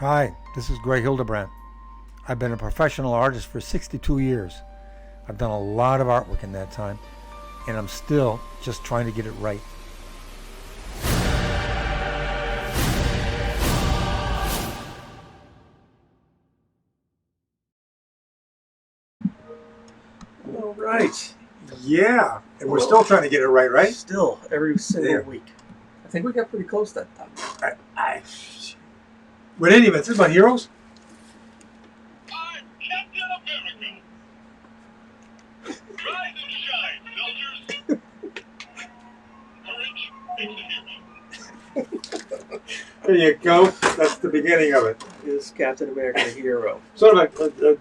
Hi, this is Hildebrandt. I've been a professional artist for 62 years. I've done a lot of artwork in that time, and I'm still just trying to get it right. All right. Yeah, and we're still trying to get it right, right? Still, every single week. I think we got pretty close that time. But anyway, this is about heroes. I'm Captain America. Rise and shine, soldiers. Courage makes a hero. There you go. That's the beginning of it. Is Captain America a hero? Sort of like,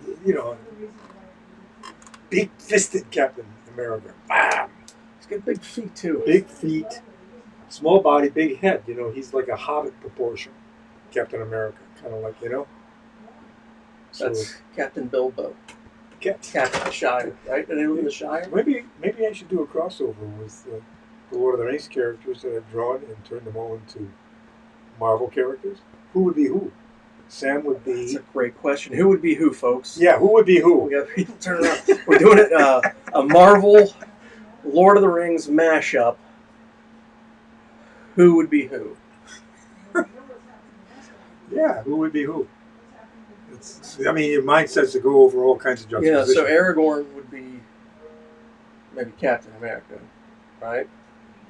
big-fisted Captain America. Bam! He's got big feet, too. Big feet, small body, big head. You know, he's like a hobbit proportion. Captain America, kind of like, That's Captain Bilbo. Captain the Shire, right? Did they live in the Shire? Maybe I should do a crossover with the Lord of the Rings characters that I've drawn and turned them all into Marvel characters. Who would be who? Sam would be... That's a great question. Who would be who, folks? Yeah, who would be who? We got people turning around. We're doing it a Marvel Lord of the Rings mashup. Who would be who? Yeah, who would be who? Your mind says to go over all kinds of juxtapositions. Yeah, so Aragorn would be maybe Captain America, right?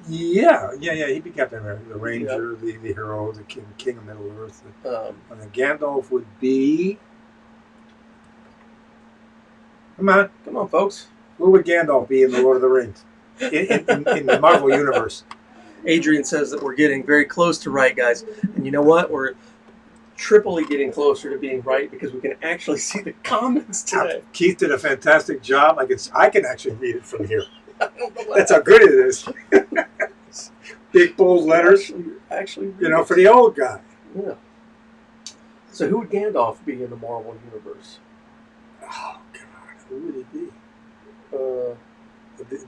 Yeah, he'd be Captain America, the Ranger, the hero, the king of Middle Earth. And then Gandalf would be... Come on, folks. Who would Gandalf be in the Lord of the Rings? In the Marvel Universe? Adrian says that we're getting very close to right, guys. And you know what? We're triply getting closer to being right because we can actually see the comments today. Keith did a fantastic job. I can actually read it from here. That's how good it is. Big bold letters. Actually, for the old guy. Yeah. So who would Gandalf be in the Marvel Universe? Oh God, who would he be?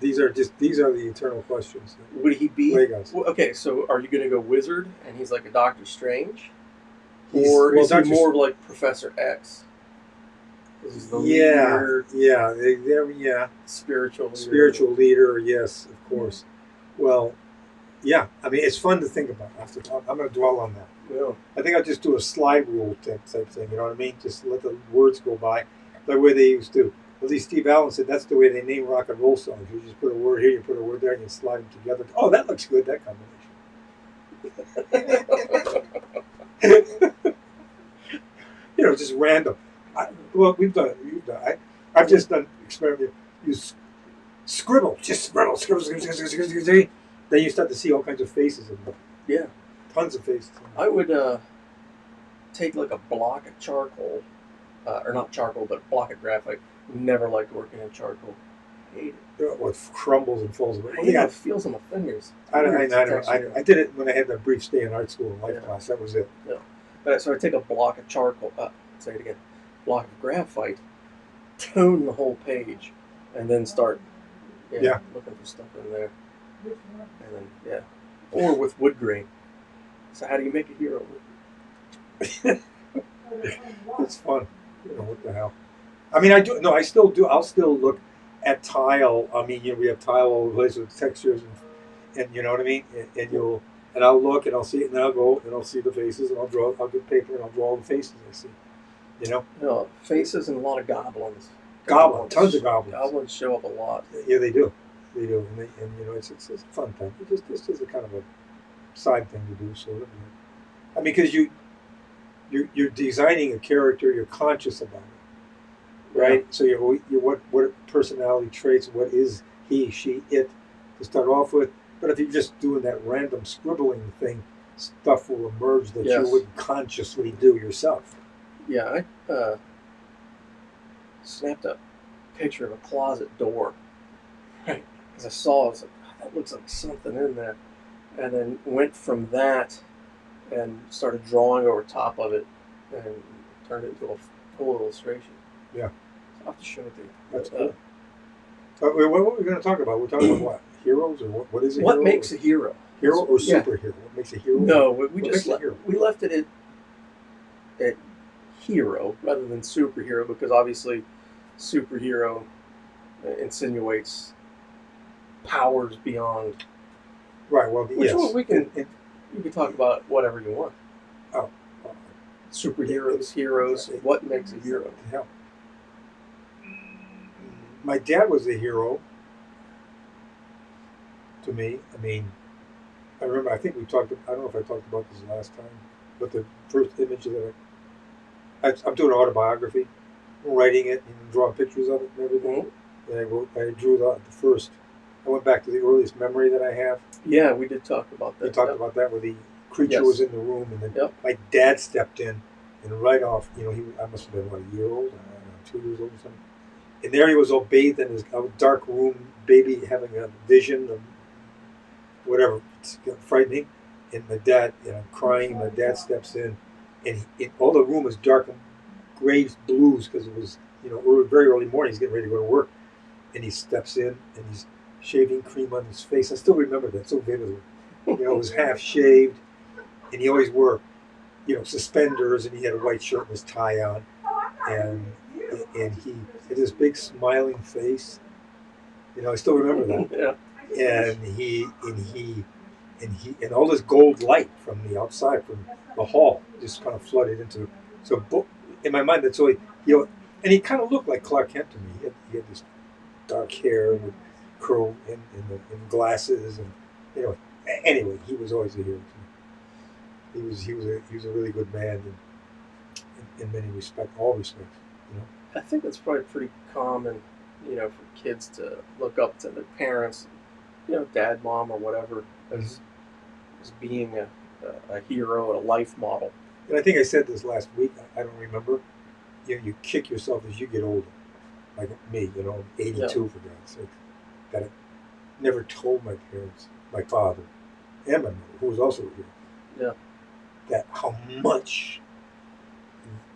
These are the eternal questions. Would he be? Well, okay, so are you going to go wizard and he's like a Doctor Strange? Or is he more of like Professor X? He's the leader, spiritual leader. Yes, of course. Well, yeah. It's fun to think about. I'm going to dwell on that. Yeah. I think I'll just do a slide rule type thing. You know what I mean? Just let the words go by, the way they used to. At least Steve Allen said that's the way they name rock and roll songs. You just put a word here, you put a word there, and you slide them together. Oh, that looks good. That combination. Just random. We've done it. I've just done experiment. You scribble. Then you start to see all kinds of faces in them. Yeah. Tons of faces. I would take like a block of charcoal, or not charcoal, but a block of graphite. Never liked working in charcoal. Hate it. What crumbles and falls away. It feels on my fingers. I did it when I had that brief stay in art school and life class. That was it. Yeah. So I take a block of charcoal. Say it again. Block of graphite. Tone the whole page, and then start. Looking for stuff in there. And then or with wood grain. So how do you make a hero? It's fun. What the hell? I do. No, I still do. I'll still look at tile. We have tile all over the place with textures, and you know what I mean. And I'll look and I'll see it, and then I'll go and I'll see the faces, and I'll draw. I'll get paper and I'll draw all the faces I see. Faces and a lot of goblins. Tons of goblins. Goblins show up a lot. Yeah, they do. And it's a fun thing. This is a kind of a side thing to do, sort of. Because you're designing a character, you're conscious about it, right? Yeah. So you what personality traits, what is he, she, it to start off with. But if you're just doing that random scribbling thing, stuff will emerge that you wouldn't consciously do yourself. Yeah, I snapped a picture of a closet door, right? Because I saw, I was like, that looks like something in there. And then went from that and started drawing over top of it and turned it into a full illustration. Yeah. So I'll have to show it to you. That's cool. What are we going to talk about? We're talking about what? Heroes or what is a hero? What makes a hero? Hero or superhero? What makes a hero? No, we left it at hero rather than superhero, because obviously superhero insinuates powers beyond. Right. Well, Which yes. one we can you can talk about whatever you want. Oh, Superheroes, heroes. What makes a hero? hell. My dad was a hero to me. I mean, I remember. I think we talked. I don't know if I talked about this last time, but the first image that I'm doing an autobiography, writing it and drawing pictures of it and everything. And I drew the first. I went back to the earliest memory that I have. Yeah, we did talk about that. We talked about that, where the creature Yes. was in the room, and then my dad stepped in, and right off, I must have been what, a year old, I don't know, 2 years old or something. And there he was, all bathed in his dark room, baby having a vision of whatever, it's frightening. And my dad, crying. My dad steps in, and all the room was dark and gray blues because it was, very early morning. He's getting ready to go to work, and he steps in, and he's shaving cream on his face. I still remember that so vividly. It was half shaved, and he always wore, suspenders, and he had a white shirt and his tie on, and he had this big smiling face. I still remember that. Yeah. And all this gold light from the outside, from the hall, just kind of flooded into. So in my mind, that's always, and he kind of looked like Clark Kent to me. He had this dark hair with curl and glasses, and anyway, he was always a hero to me. He was a really good man in many respects, all respects. I think that's probably pretty common, for kids to look up to their parents, dad, mom, or whatever, as being a hero, a life model. And I think I said this last week. I don't remember. You kick yourself as you get older, like me. 82 for God's sake. That I never told my parents, my father, and my mother, who was also a hero, that how much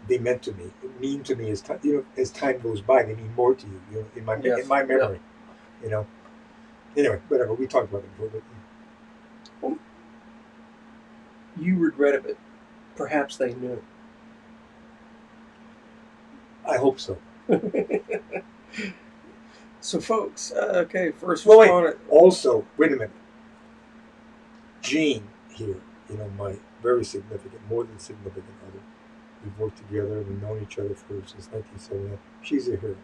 they meant to me, mean to me as time, as time goes by. They mean more to you, in my memory. Anyway, whatever. We talked about it before, but you regret it, but perhaps they knew. I hope so. So, folks, first responder. Also, wait a minute. Jean here, my very significant, more than significant other. We've worked together. We've known each other since 1979. She's a hero.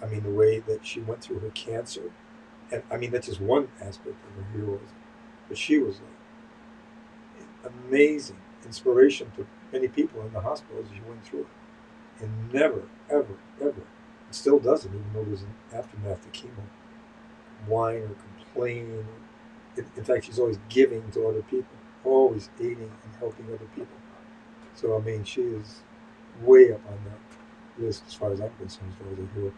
I mean, the way that she went through her cancer, and I mean, that's just one aspect of her heroism. But she was like amazing inspiration to many people in the hospital as she went through it, and never, ever, ever, and still doesn't, even though there's an aftermath to chemo, whine or complain. In fact, she's always giving to other people, always aiding and helping other people. So, I mean, she is way up on that list as far as I'm concerned, as far as a hero.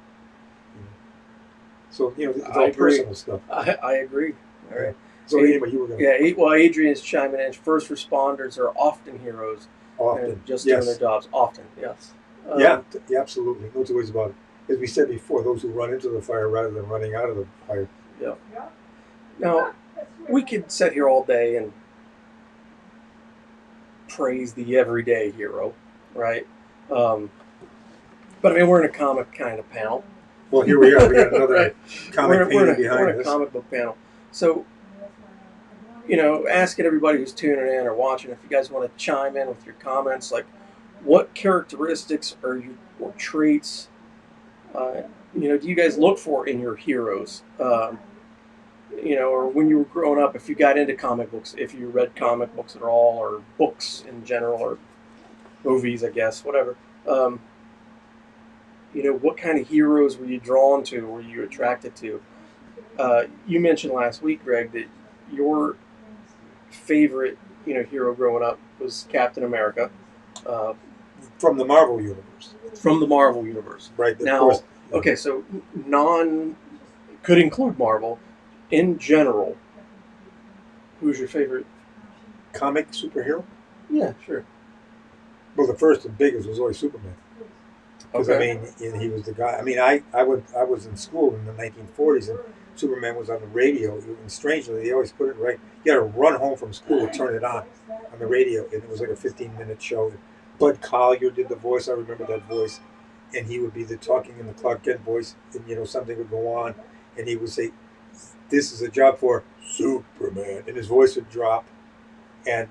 So, it's all personal stuff. I agree. All right. So, anyway, you were going to... Yeah, well, Adrian's chiming in. First responders are often heroes. Often. Just doing their jobs. Often, yes. Yeah, absolutely. No two ways about it. As we said before, those who run into the fire rather than running out of the fire. Yeah. Now, we could sit here all day and praise the everyday hero, right? But I mean, we're in a comic kind of panel. Well, here we are. We got another comic painting behind us. We're in a comic book panel. So, asking everybody who's tuning in or watching, if you guys want to chime in with your comments, like what characteristics or traits, do you guys look for in your heroes? Or when you were growing up, if you got into comic books, if you read comic books at all, or books in general, or movies, I guess, whatever. What kind of heroes were you drawn to? Were you attracted to? You mentioned last week, Greg, that your favorite, hero growing up was Captain America. From the Marvel Universe. From the Marvel Universe. Right. Now, okay, so could include Marvel. In general, who's your favorite comic superhero? Yeah, sure. Well, the first and biggest was always Superman. Because I mean, he was the guy. I mean, I was in school in the 1940s, and Superman was on the radio. And strangely, they always put it right. You got to run home from school to turn it on the radio, and it was like a 15-minute show. Bud Collyer did the voice. I remember that voice, and he would be the talking in the Clark Kent voice, and something would go on, and he would say, "This is a job for Superman," and his voice would drop, and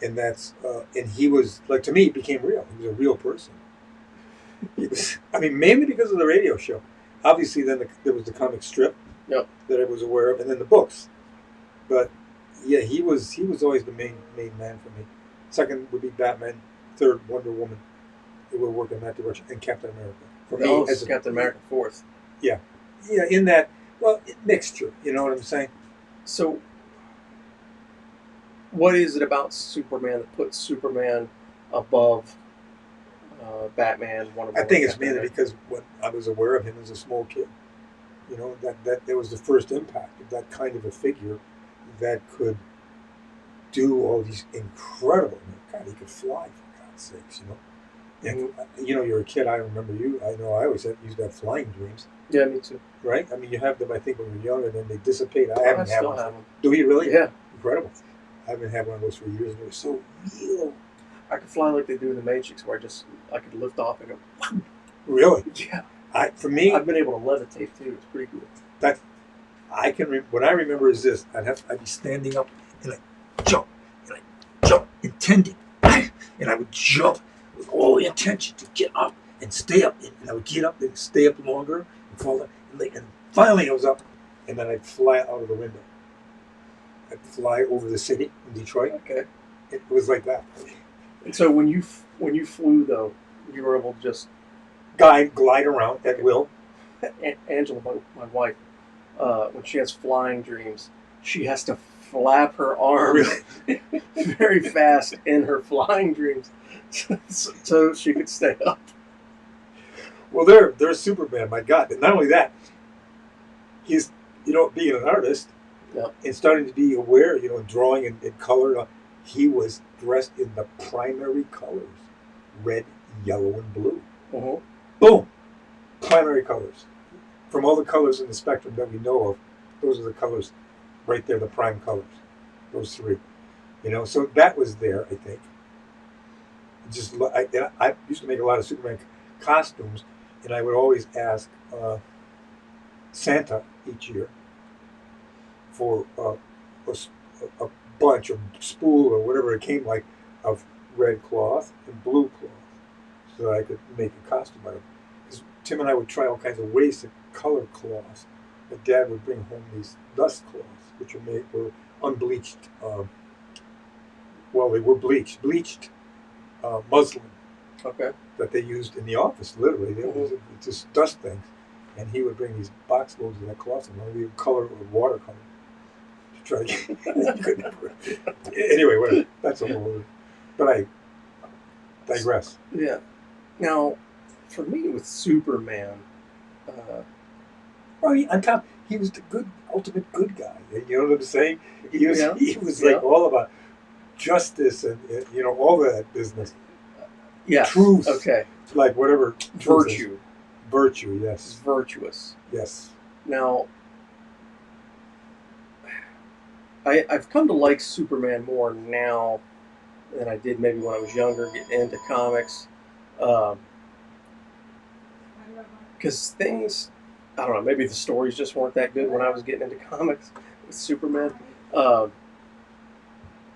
and he was like, to me, he became real. He was a real person. He was, I mean, mainly because of the radio show. Obviously, then there was the comic strip Yep. that I was aware of, and then the books. But yeah, he was always the main man for me. Second would be Batman. Third, Wonder Woman. They were working that direction, and Captain America for me. Oh, As Captain America fourth. Yeah, in that mixture. You know what I'm saying? So, what is it about Superman that puts Superman above Batman? I think it's mainly because when I was aware of him as a small kid. That was the first impact of that kind of a figure that could do all these incredible. God, he could fly, for God's sakes. And you're a kid. I remember you. I know. I always used to have flying dreams. Yeah, me too. Right? I mean, you have them. I think when you're young, and then they dissipate. I haven't had still one. have them. Do you really? Yeah. Incredible. I haven't had one of those for years, and they're so real. I could fly like they do in the Matrix, where I could lift off and go. Really? Yeah. For me, I've been able to levitate too. It's pretty cool. That I can. What I remember is this: I'd be standing up and I jump intending, and I would jump with all the intention to get up and stay up, and I would get up and stay up longer and fall down, and finally I was up, and then I'd fly out of the window. I'd fly over the city in Detroit. Okay. It was like that. And so when you flew though, you were able to just glide around at will. Angela, my wife, when she has flying dreams, she has to flap her arms very fast in her flying dreams so she could stay up. Well, there's Superman, my God. And not only that, he's, being an artist and starting to be aware, drawing in color. He was dressed in the primary colors, red, yellow, and blue. Uh-huh. Boom! Primary colors. From all the colors in the spectrum that we know of, those are the colors right there, the prime colors. Those three. So that was there, I think. I used to make a lot of Superman costumes, and I would always ask Santa each year for a bunch of spool or whatever it came like of red cloth and blue cloth, so that I could make a costume out of it. Because Tim and I would try all kinds of ways to color cloths. My dad would bring home these dust cloths, which were unbleached. They were bleached muslin. Okay. That they used in the office, literally. They was just dust things, and he would bring these box loads of that cloth, and we would color it with watercolor to try to get. Anyway, whatever. That's a whole. But I digress. Yeah. Now, for me with Superman, On top, he was the ultimate good guy. You know what I'm saying? He was like all about justice and all that business. Yes. Truth. Okay. Like whatever. Virtue. Virtue. Yes. Virtuous. Yes. Now, I've come to like Superman more now than I did maybe when I was younger, getting into comics. Because things, I don't know, maybe the stories just weren't that good when I was getting into comics with Superman.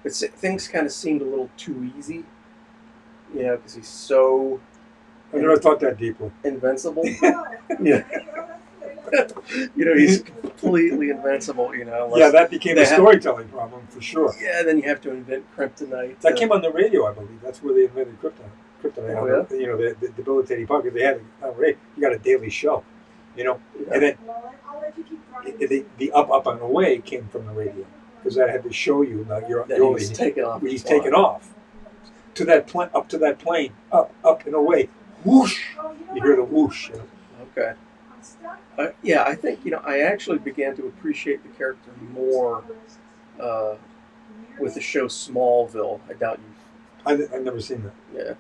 Things kind of seemed a little too easy, because he's so... I never thought that deeply. Invincible. Yeah. He's completely invincible, that became a storytelling problem for sure. Yeah, then you have to invent kryptonite. That came on the radio, I believe. That's where they invented kryptonite. Oh, yeah? The debilitating power, because they had you got a daily show, and then the up and away came from the radio, because that had to show you now he's taken off. He's taken off to that plane, up to that plane, up and away, whoosh. You hear the whoosh. Okay. I think I actually began to appreciate the character more with the show Smallville. I doubt you've. I've never seen that. Yeah.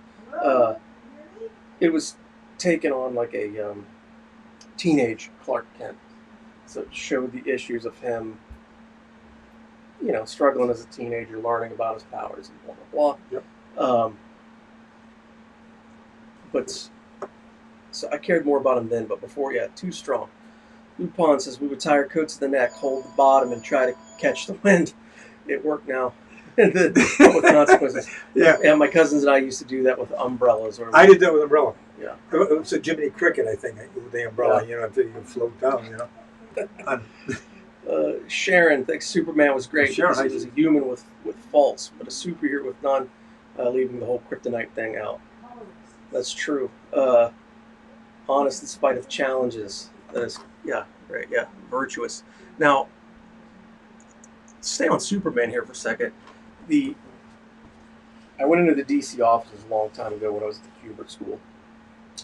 It was taken on like a teenage Clark Kent, so it showed the issues of him, struggling as a teenager, learning about his powers and blah blah blah. Yep. but so I cared more about him then. But before, yeah, too strong. Lupin says we would tie our coats to the neck, hold the bottom, and try to catch the wind. It worked now. With consequences. Yeah. Yeah, my cousins and I used to do that with umbrellas. I did that with umbrella. Yeah. It was a Jiminy Cricket, I think, with the umbrella. You know, until you can float down. You know. Sharon thinks Superman was great Sharon, because he was a human with faults, but a superhero with none, leaving the whole kryptonite thing out. That's true. Honest in spite of challenges. That is, yeah, right, yeah, virtuous. Now, stay on Superman here for a second. I went into the DC offices a long time ago when I was at the Hubert School,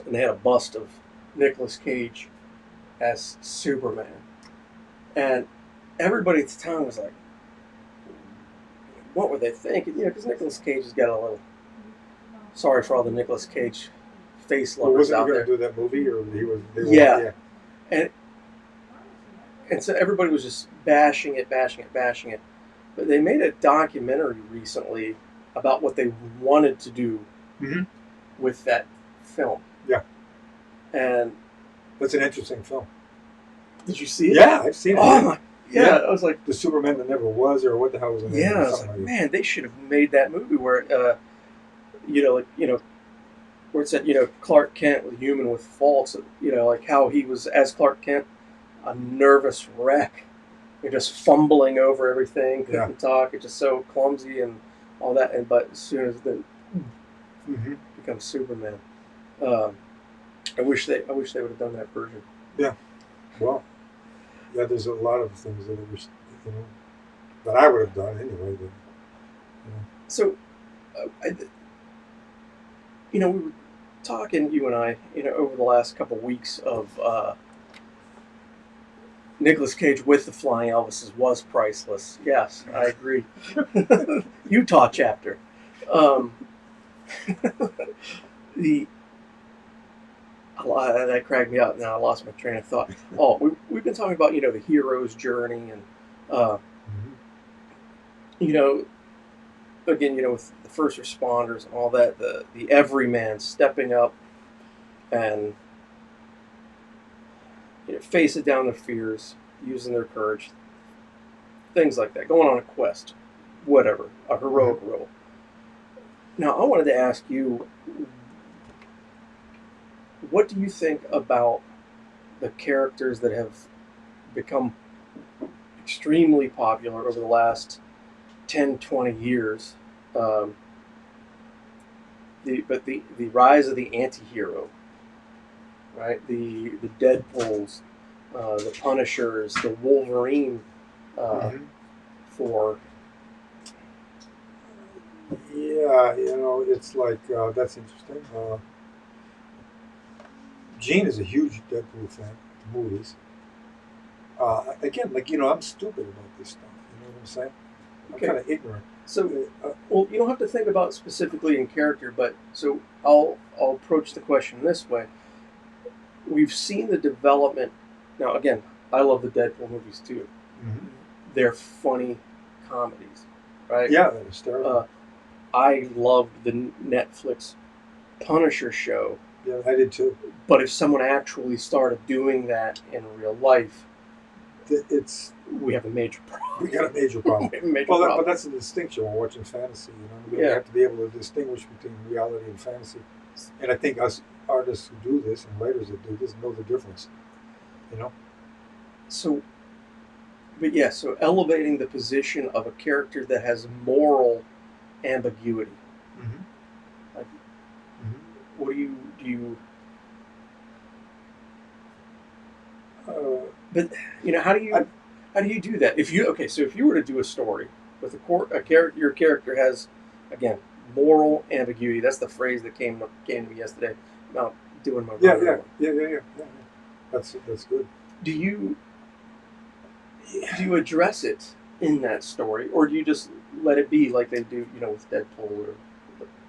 and they had a bust of Nicolas Cage as Superman. And everybody at the time was like, what were they thinking? You know, because Nicolas Cage has got a little... Sorry for all the Nicolas Cage face lovers out there. Wasn't he going to do that movie? Or he was... Yeah. And so everybody was just bashing it. But they made a documentary recently about what they wanted to do with that film. Yeah. And... That's an interesting film. Did you see it? Yeah, I've seen it. Oh, my... Yeah, I was like... The Superman That Never Was, or what the hell was it? Yeah, I was like, man, they should have made that movie where, where it said, Clark Kent was human with faults, like how he was, as Clark Kent, a nervous wreck. You're just fumbling over everything, couldn't talk, it's just so clumsy and all that, but as soon as then becomes Superman. I wish they would have done that version. Yeah. Well, yeah, there's a lot of things that I wish, that I would have done anyway. But, So, we were talking, you and I, over the last couple of weeks of Nicolas Cage with the Flying Elvises was priceless. Yes, I agree. Utah chapter. That cracked me up. Now I lost my train of thought. Oh, we've been talking about the hero's journey and again with the first responders and all that, the everyman stepping up and facing down their fears, using their courage, things like that, going on a quest, whatever, a heroic role. Now I wanted to ask you, what do you think about the characters that have become extremely popular over the last 10, 20 years? The rise of the anti-hero, right? The Deadpools, the Punishers, the Wolverine for... Yeah, it's like, that's interesting. Gene is a huge Deadpool fan, the movies. Again, I'm stupid about this stuff. You know what I'm saying? I'm kind of ignorant. So, well, you don't have to think about specifically in character, but so I'll approach the question this way. We've seen the development. Now, again, I love the Deadpool movies too. Mm-hmm. They're funny comedies, right? Yeah, they're hysterical. I loved the Netflix Punisher show. Yeah, I did too. But if someone actually started doing that in real life, we have a major problem. We got a major problem. Problem. But that's the distinction when watching fantasy. We have to be able to distinguish between reality and fantasy. And I think us artists who do this and writers that do this know the difference. So elevating the position of a character that has moral ambiguity. Mm-hmm. Like, what do you? But how do you do that? If you were to do a story with your character has, again, moral ambiguity. That's the phrase that came to me yesterday about doing my yeah. That's good. Do you address it in that story, or do you just let it be like they do, with Deadpool?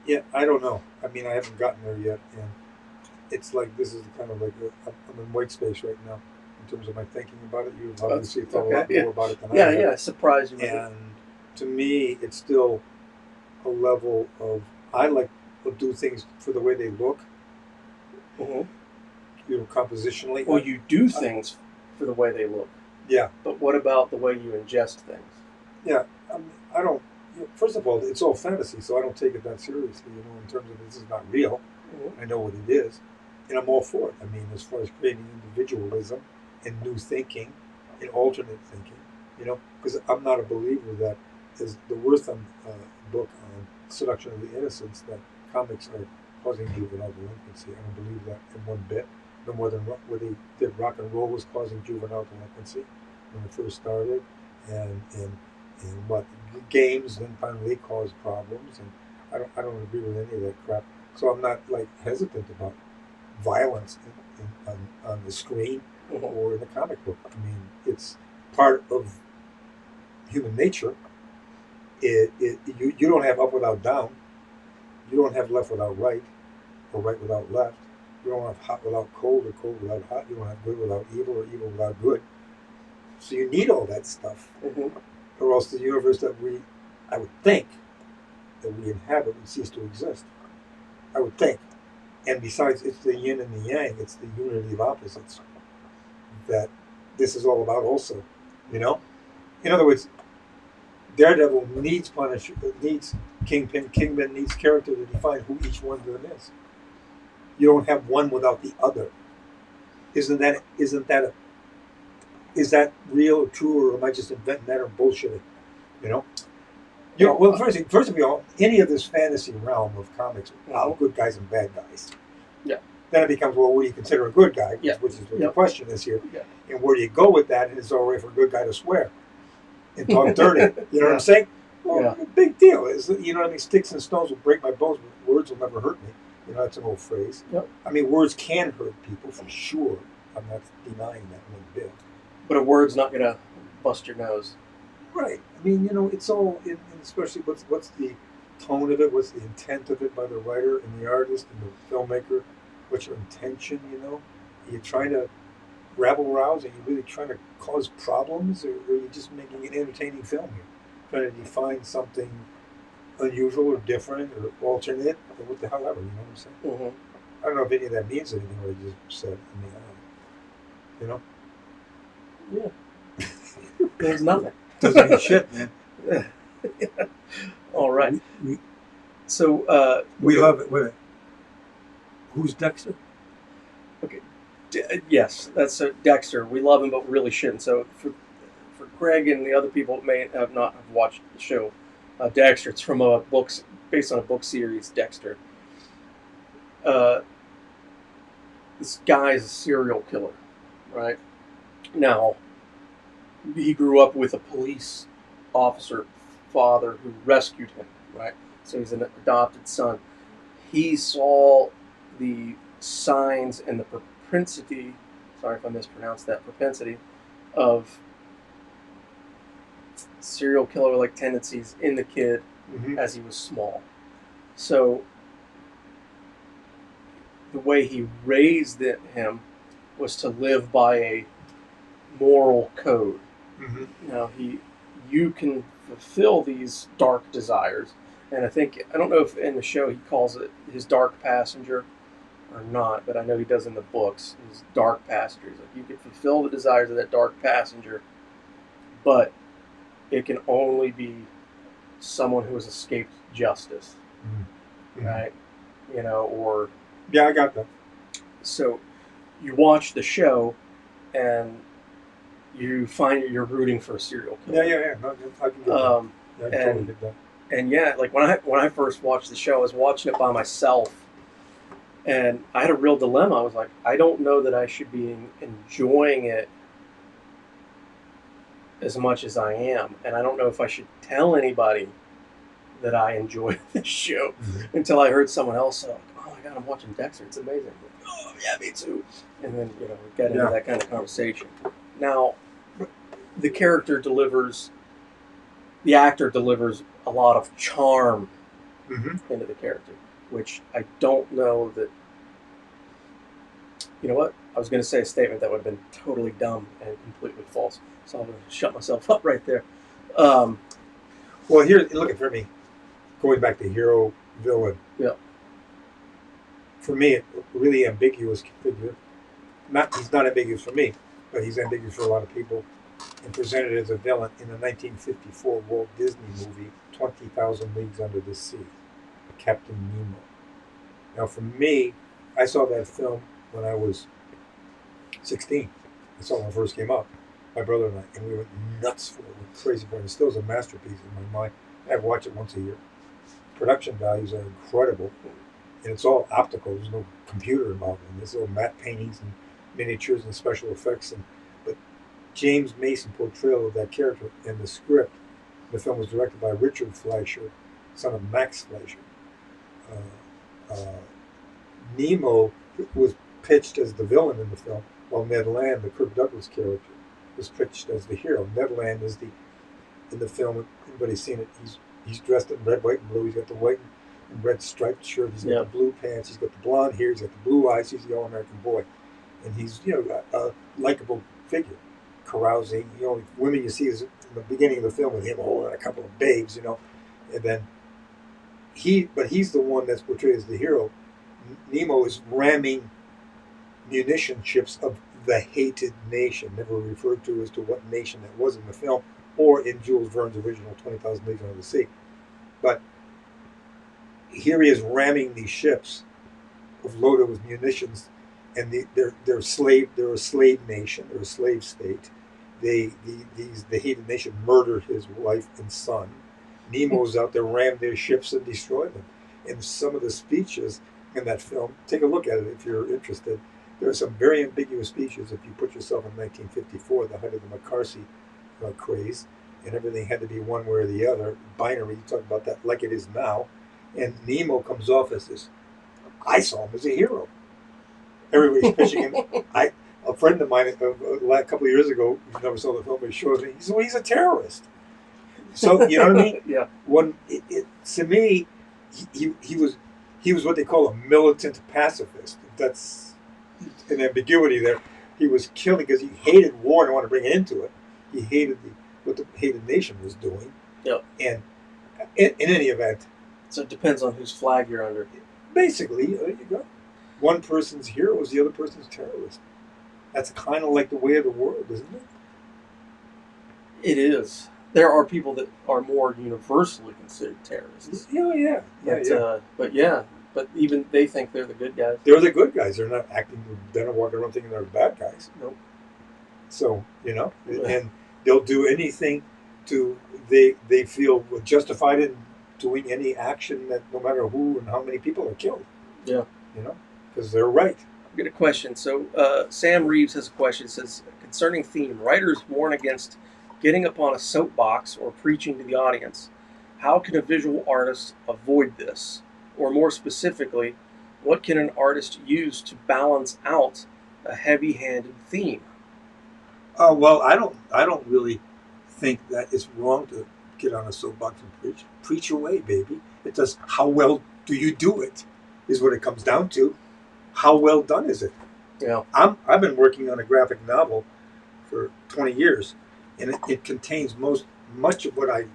Yeah, I don't know. I mean, I haven't gotten there yet, and it's like this is kind of like I'm in white space right now in terms of my thinking about it. You've obviously thought a lot more about it than I have. Yeah, surprised you. And to me, it's still a level of I like to do things for the way they look, compositionally. Well, you do things for the way they look. Yeah. But what about the way you ingest things? Yeah. I don't. First of all, it's all fantasy, so I don't take it that seriously. In terms of this is not real. I know what it is, and I'm all for it. I mean, as far as creating individualism and new thinking and alternate thinking, because I'm not a believer that is the Wortham book on seduction of the innocents that comics are causing juvenile delinquency. I don't believe that in one bit. No more than what they did. Rock and roll was causing juvenile delinquency when it first started, and what games then finally caused problems. And I don't agree with any of that crap. So I'm not like hesitant about violence on the screen or in the comic book. I mean, it's part of human nature. You don't have up without down. You don't have left without right, or right without left. You don't have hot without cold, or cold without hot. You don't have good without evil, or evil without good. So you need all that stuff, or else the universe I would think, that we inhabit would cease to exist. I would think. And besides, it's the yin and the yang. It's the unity of opposites that this is all about also. In other words, Daredevil needs Punisher, needs Kingpin. Kingpin needs character to define who each one of them is. You don't have one without the other. Is that real or true, or am I just inventing that or bullshitting? Well, first of all, any of this fantasy realm of comics, good guys and bad guys. Yeah. Then it becomes, well, what do you consider a good guy? Which is what the question is here. Yeah. And where do you go with that? And it's all right for a good guy to swear and talk dirty. You know what I'm saying? Well, big deal. Sticks and stones will break my bones, but words will never hurt me. That's an old phrase. Yep. I mean, words can hurt people for sure. I'm not denying that one bit. But a word's not going to bust your nose. Right. I mean, it's all, especially what's the tone of it, what's the intent of it by the writer and the artist and the filmmaker, what's your intention, Are you trying to rabble-rouse? Are you really trying to cause problems? Or are you just making an entertaining film here? Trying to define something unusual or different or alternate or what the hell ever, you know what I'm saying? I don't know if any of that means anything what I just said. I mean, Yeah. There's nothing. Doesn't mean shit, man. All right. So we love it. Wait a minute. Who's Dexter? Okay. Yes, that's Dexter. We love him, but we really shouldn't. So for Greg and the other people that may have not watched the show, Dexter. It's from based on a book series, Dexter. This guy is a serial killer, right? Now, he grew up with a police officer father who rescued him, right? So he's an adopted son. He saw the signs and the propensity, sorry if I mispronounced that, propensity of serial killer-like tendencies in the kid as he was small. So the way he raised him was to live by a moral code. Now you can fulfill these dark desires, and I don't know if in the show he calls it his dark passenger or not, but I know he does in the books, his dark passenger. He's like, you can fulfill the desires of that dark passenger, but it can only be someone who has escaped justice, right? Or yeah, I got that. So you watch the show and you find you're rooting for a serial killer. Yeah. No, I can get that. Yeah, I can totally get that. And yeah, like when I first watched the show, I was watching it by myself, and I had a real dilemma. I was like, I don't know that I should be enjoying it as much as I am, and I don't know if I should tell anybody that I enjoy this show until I heard someone else say, "Oh my God, I'm watching Dexter. It's amazing." Like, oh yeah, me too. And then we get into that kind of conversation. Now, the actor delivers a lot of charm into the character, which I don't know that. You know what? I was going to say a statement that would have been totally dumb and completely false, so I'm going to shut myself up right there. Well, here, look at for me, going back to hero villain. Yeah. for me, a really ambiguous figure. He's not ambiguous for me, but he's ambiguous for a lot of people. And presented as a villain in the 1954 Walt Disney movie 20,000 Leagues Under the Sea, Captain Nemo. Now, for me, I saw that film when I was 16. I saw it when it first came out. My brother and I, and we went nuts for it. We went crazy for it. It still is a masterpiece in my mind. I watch it once a year. Production values are incredible, and it's all optical. There's no computer involved in this. It's all matte paintings and miniatures and special effects. But James Mason portrayal of that character in the script, the film was directed by Richard Fleischer, son of Max Fleischer. Nemo was pitched as the villain in the film, while Ned Land, the Kirk Douglas character, was pitched as the hero. Ned Land is in the film. Everybody's seen it. He's dressed in red, white, and blue. He's got the white and red striped shirt. He's got the blue pants. He's got the blonde hair. He's got the blue eyes. He's the all-American boy, and he's a likable figure, carousing. Women you see is in the beginning of the film with him holding a couple of babes, and then he's the one that's portrayed as the hero. Nemo is ramming munition ships of the hated nation, never referred to as to what nation that was in the film or in Jules Verne's original 20,000 Leagues Under the Sea. But here he is ramming these ships loaded with munitions, and they're a slave nation, they're a slave state. The hated nation murdered his wife and son. Nemo's out there, rammed their ships and destroyed them. And some of the speeches in that film, take a look at it if you're interested. There are some very ambiguous speeches. If you put yourself in 1954, the height of the McCarthy craze, and everything had to be one way or the other, binary, you talk about that like it is now. And Nemo comes off as this, I saw him as a hero. Everybody's pitching him. A friend of mine a couple of years ago, who never saw the film, but he showed me, he said, well, he's a terrorist. So, you know what I mean? Yeah. To me, he was what they call a militant pacifist. That's an ambiguity there. He was killing because he hated war and wanted to bring an end to it. He hated what the hated nation was doing. Yep. And in any event, so it depends on whose flag you're under. Basically, there you go. One person's hero is the other person's terrorist. That's kind of like the way of the world, isn't it? It is. There are people that are more universally considered terrorists. Yeah. But even they think they're the good guys. They're the good guys. They're not acting. They're not walking around thinking they're the bad guys. Nope. So and they'll do anything they feel justified in doing any action that no matter who and how many people are killed. Yeah. Because they're right. I've got a question. So Sam Reeves has a question. It says, concerning theme, writers warn against getting upon a soapbox or preaching to the audience. How can a visual artist avoid this? Or more specifically, what can an artist use to balance out a heavy-handed theme? Well, I don't really think that it's wrong to get on a soapbox and preach. Preach away, baby. It does. How well do you do it? Is what it comes down to. How well done is it? Yeah. I've been working on a graphic novel for 20 years, and it contains much of what I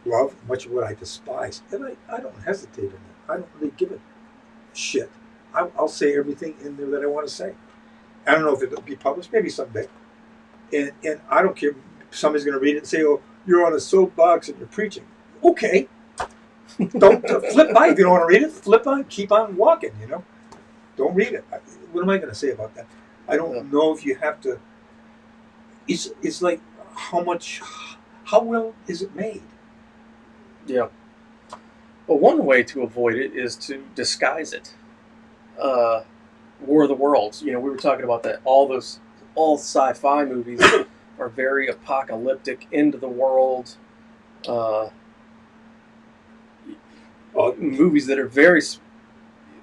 love, much of what I despise, and I don't hesitate in it. I don't really give a shit. I'll say everything in there that I want to say. I don't know if it'll be published, maybe someday, and I don't care. Somebody's going to read it and say, "Oh, you're on a soapbox and you're preaching." Okay, don't flip by if you don't want to read it. Flip on, keep on walking. Don't read it. What am I going to say about that? I don't know if you have to. It's like how well is it made? Yeah. Well, one way to avoid it is to disguise it. War of the Worlds. We were talking about that. All sci-fi movies are very apocalyptic, end of the world. Movies that are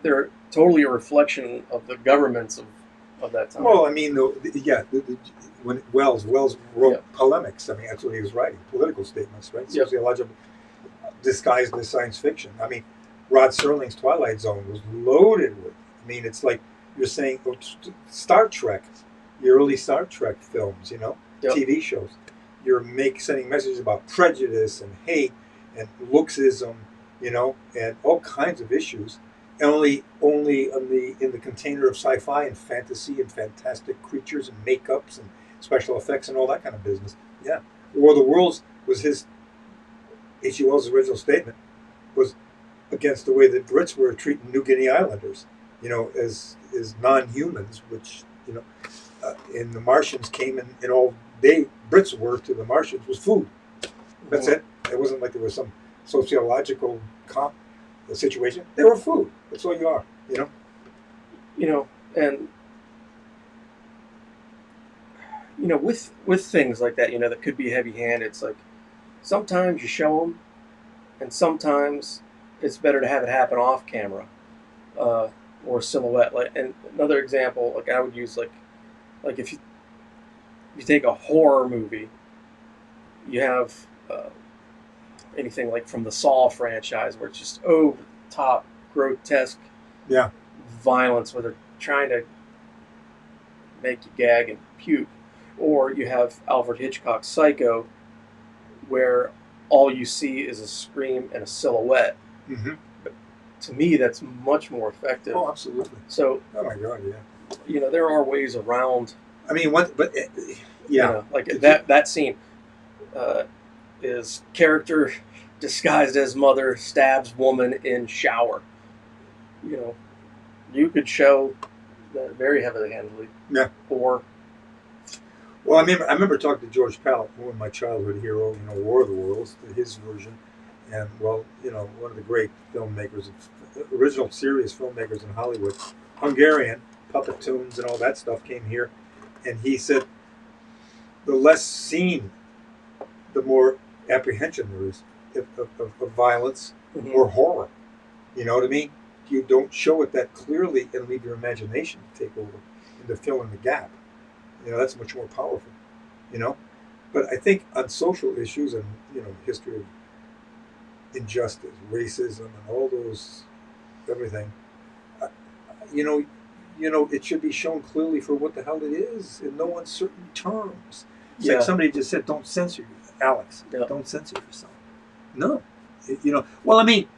they're totally a reflection of the governments of that time. Well, I mean, when Wells wrote polemics, I mean, that's what he was writing, political statements, right? Sociological, disguised as science fiction. I mean, Rod Serling's Twilight Zone was loaded with, it's like you're saying, Star Trek, the early Star Trek films, TV shows. You're sending messages about prejudice and hate and looksism, and all kinds of issues. only in the container of sci-fi and fantasy and fantastic creatures and makeups and special effects and all that kind of business. Yeah, War of the Worlds was his H.G. Wells' original statement was against the way that Brits were treating New Guinea Islanders, as non-humans, which and the Martians came in, and all they Brits were to the Martians was food. That's it. It wasn't like there was some sociological situation. They were food. That's all you are. And with things like that, that could be heavy-handed. It's like sometimes you show them, and sometimes it's better to have it happen off camera, or silhouette. Like, and another example, like I would use, like if you take a horror movie, you have anything like from the Saw franchise, where it's just over the top, grotesque, violence, where they're trying to make you gag and puke. Or you have Alfred Hitchcock's Psycho, where all you see is a scream and a silhouette. Mm-hmm. But to me, that's much more effective. Oh, absolutely. So, oh my God, yeah. There are ways around. I mean, what? But yeah, like that scene is character disguised as mother stabs woman in shower. You could show that very heavily-handedly. Yeah. Or. Well, I remember talking to George Pal, one of my childhood hero, War of the Worlds, his version, and one of the great filmmakers, original serious filmmakers in Hollywood, Hungarian, puppet tunes and all that stuff came here, and he said, the less seen, the more apprehension there is of violence or horror. You know what I mean? You don't show it that clearly and leave your imagination to take over and to fill in the gap. That's much more powerful, But I think on social issues and, history of injustice, racism, and all those, everything, it should be shown clearly for what the hell it is in no uncertain terms. It's like somebody just said, don't censor yourself. Alex, don't censor yourself. No. Well, I mean,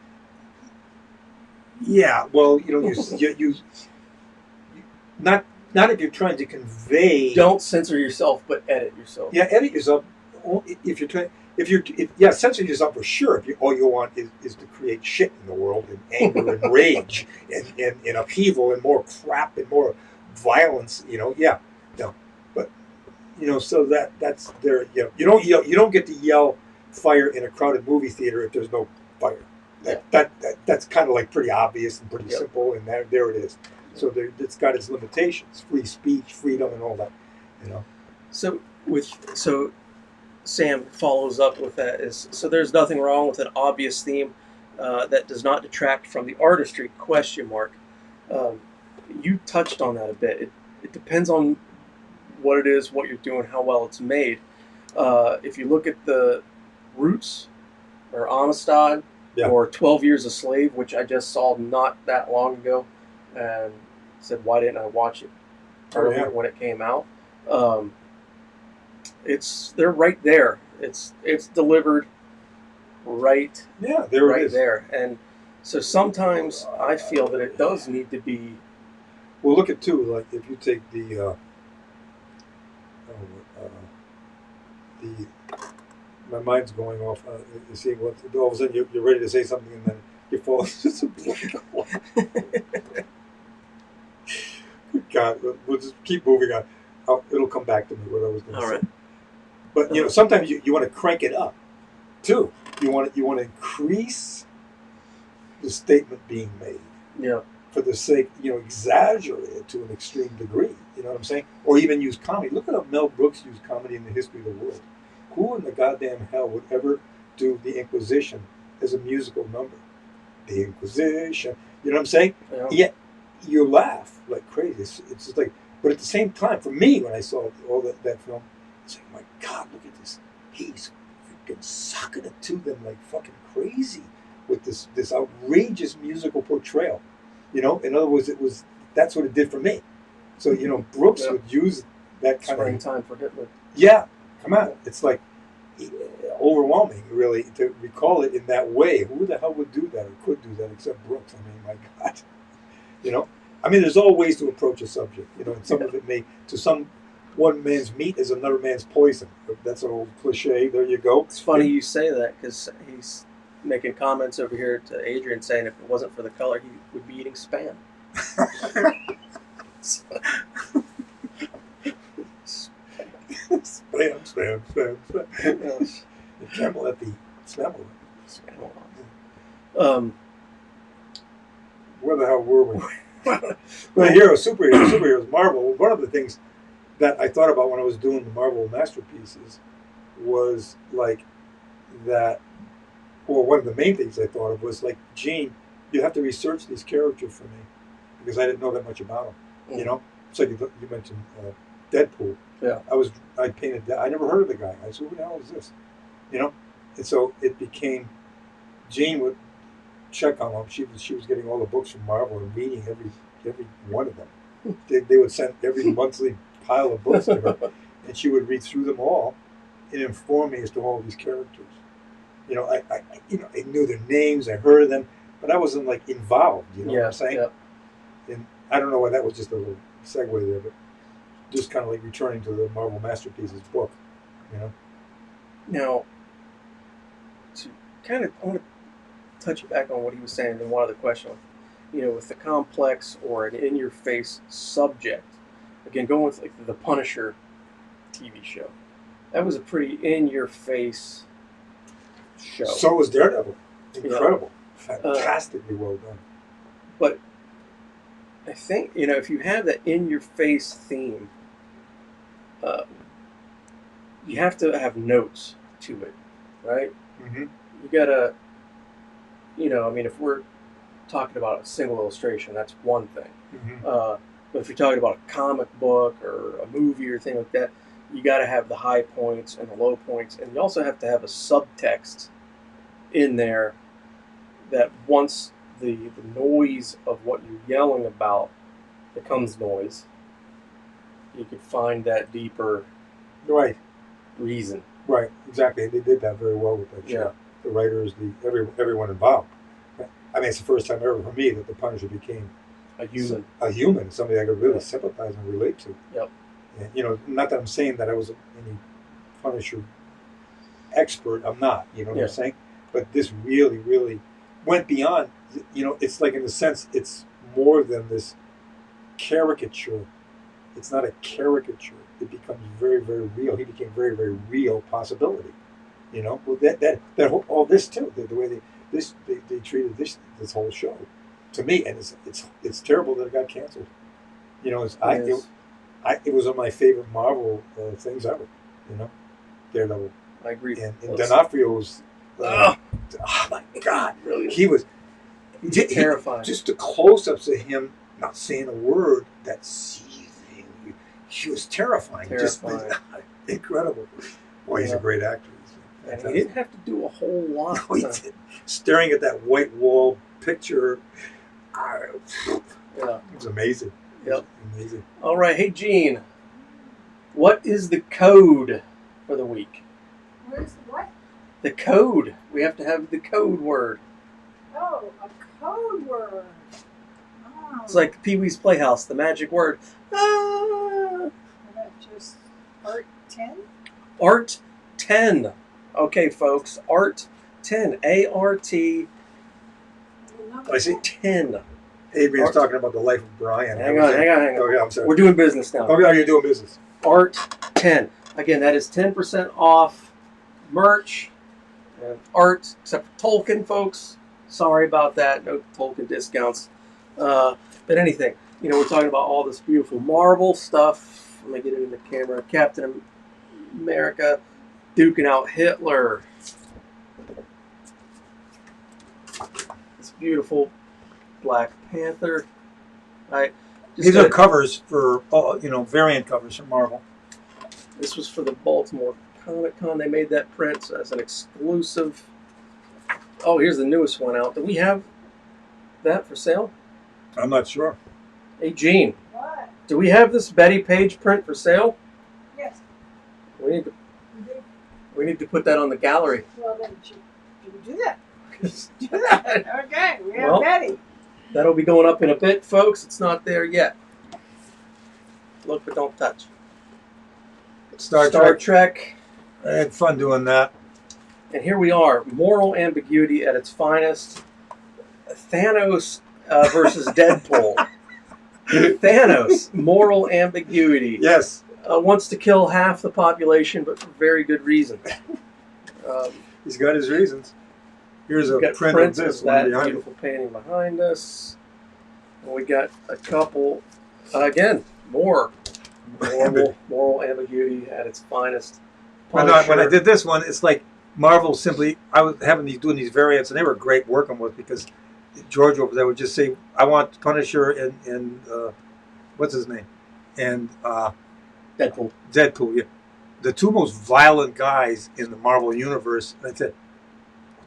yeah, well, you not if you're trying to convey. Don't censor yourself, but edit yourself. Yeah, edit yourself. If you're trying, censor yourself for sure. If all you want is to create shit in the world and anger and rage and upheaval and more crap and more violence, But so that's there. You don't get to yell fire in a crowded movie theater if there's no fire. That's kind of like pretty obvious and pretty simple, and there it is. So it's got its limitations, free speech, freedom, and all that, So Sam follows up with that so there's nothing wrong with an obvious theme that does not detract from the artistry, ? You touched on that a bit. It depends on what it is, what you're doing, how well it's made. If you look at the Roots or Amistad or 12 Years a Slave, which I just saw not that long ago, and said, why didn't I watch it earlier when it came out? They're right there. It's delivered right. Yeah, there right it is. There. And so sometimes I feel that it does need to be. Well, look at like if you take the my mind's going off. You see what all of a sudden you're ready to say something and then you fall into God, we'll just keep moving on. It'll come back to me what I was going to say. Right. But sometimes you want to crank it up too. You want to increase the statement being made. Yeah. For the sake, exaggerate it to an extreme degree. You know what I'm saying? Or even use comedy. Look at how Mel Brooks used comedy in the history of the world. Who in the goddamn hell would ever do the Inquisition as a musical number? The Inquisition. You know what I'm saying? Yeah. Yet you laugh like crazy. It's just like, but at the same time, for me, when I saw all that film, it's like, my God, look at this. He's freaking sucking it to them like fucking crazy with this outrageous musical portrayal. In other words, that's what it did for me. So Brooks would use that kind Springtime for Hitler. Yeah, come on. It's like, overwhelming, really, to recall it in that way. Who the hell would do that or could do that except Brooks? I mean, my God, you know. I mean, there's all ways to approach a subject, you know, and some of it may, to some, one man's meat is another man's poison. That's an old cliche. There you go. It's funny you say that because he's making comments over here to Adrian saying if it wasn't for the color, he would be eating Spam. Spam. You can't let the smell Spam. Where the hell were we? But superheroes, Marvel. One of the things that I thought about when I was doing the Marvel masterpieces was like that, or one of the main things I thought of was like, Gene, you have to research these characters for me because I didn't know that much about them. You know, it's like you mentioned Deadpool. Yeah. I painted that. I never heard of the guy. I said, who the hell is this? You know, and so it became, Gene would check on them. She was getting all the books from Marvel and reading every one of them. They would send every monthly pile of books to her, and she would read through them all and inform me as to all these characters. You know, I knew their names, I heard of them, but I wasn't like involved. You know what I'm saying? Yeah. And I don't know why that was just a little segue there, but just kind of like returning to the Marvel Masterpieces book. You know. Now, to kind of, I want to touch back on what he was saying in one other question. You know, with the complex or an in-your-face subject. Again, going with like the Punisher TV show. That was a pretty in-your-face show. So was Daredevil. Incredible. Yeah. Fantastically well done. But I think, you know, if you have that in-your-face theme, you have to have notes to it, right? Mm-hmm. You gotta, you know, I mean, if we're talking about a single illustration, that's one thing. Mm-hmm. But if you're talking about a comic book or a movie or thing like that, you got to have the high points and the low points, and you also have to have a subtext in there that once the noise of what you're yelling about becomes noise, you could find that deeper reason. Right, exactly. They did that very well with that show. Yeah. The writers, everyone involved. I mean, it's the first time ever for me that the Punisher became a human, somebody I could really sympathize and relate to. Yep. And, you know, not that I'm saying that I was any Punisher expert. I'm not. You know what I'm saying? But this really, really went beyond. You know, it's like in a sense, it's more than this caricature. It's not a caricature. It becomes very, very real. He became very, very real possibility. You know, well, that whole, all this too. The way they treated this whole show, to me, and it's terrible that it got canceled. You know, it was one of my favorite Marvel things ever. You know, Daredevil. I agree. And D'Onofrio's. Oh my God! Really, he was terrifying. Just the close-ups of him not saying a word, that seething. He was terrifying. Just incredible. Boy, he's a great actor. And he didn't have to do a whole lot. No, he didn't. Staring at that white wall picture, it was amazing. Yep. Amazing. All right. Hey, Gene, what is the code for the week? What is the what? The code. We have to have the code word. Oh, a code word. Oh. It's like Pee-wee's Playhouse, the magic word. Ah! Just Art 10? Art 10. Okay, folks. Art 10. A-R-T. I see 10. Adrian's talking about the life of Brian. Hang on. Oh, yeah, I'm sorry. We're doing business now. Oh, yeah, you're doing business. Art 10. Again, that is 10% off merch and art, except for Tolkien, folks. Sorry about that. No Tolkien discounts. But anything. You know, we're talking about all this beautiful Marvel stuff. Let me get it in the camera. Captain America duking out Hitler. This beautiful Black Panther. These are covers for, variant covers from Marvel. This was for the Baltimore Comic Con. They made that print as an exclusive. Oh, here's the newest one out. Do we have that for sale? I'm not sure. Hey, Gene. What? Do we have this Betty Page print for sale? Yes. We need to We need to put that on the gallery. Well, then should we do that? Do that. Okay, we are Well, ready. That'll be going up in a bit, folks. It's not there yet. Look, but don't touch. Star Star Trek. Trek. I had fun doing that. And here we are. Moral ambiguity at its finest. Thanos versus Deadpool. Thanos. Moral ambiguity. Yes. Wants to kill half the population, but for very good reason. He's got his reasons. Here's a We've got print of prints this of one that behind it. beautiful painting behind us. And we got a couple, again, moral ambiguity at its finest. When I did this one, it's like Marvel simply, I was doing these variants, and they were great working with, because George over there would just say, I want Punisher and what's his name? And Deadpool. Deadpool, yeah. The two most violent guys in the Marvel universe. And I said,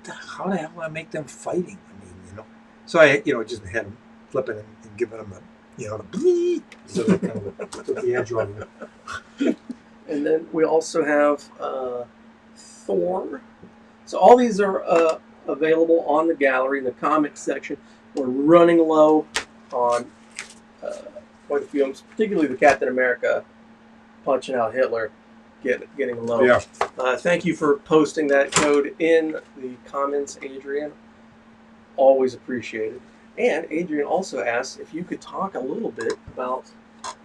how the hell do I make them fighting? I mean, So I, just had them flipping and giving them the bleed. So that kind of took the edge off of it. And then we also have Thor. So all these are available on the gallery in the comics section. We're running low on quite a few of them, particularly the Captain America punching out Hitler, getting low. Yeah. Thank you for posting that code in the comments, Adrian. Always appreciated. And Adrian also asked if you could talk a little bit about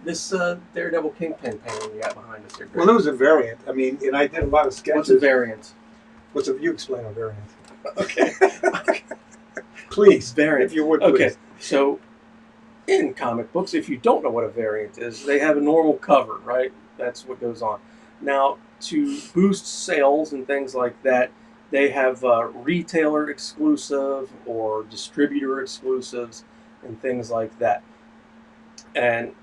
this Daredevil Kingpin painting you got behind us here. Well, it was a variant. I mean, and I did a lot of sketches. What's a variant? You explain a variant. Okay. Please, Variant. if you would, please. Okay, so in comic books, if you don't know what a variant is, they have a normal cover, right? That's what goes on. Now, to boost sales and things like that, they have retailer exclusive or distributor exclusives and things like that. And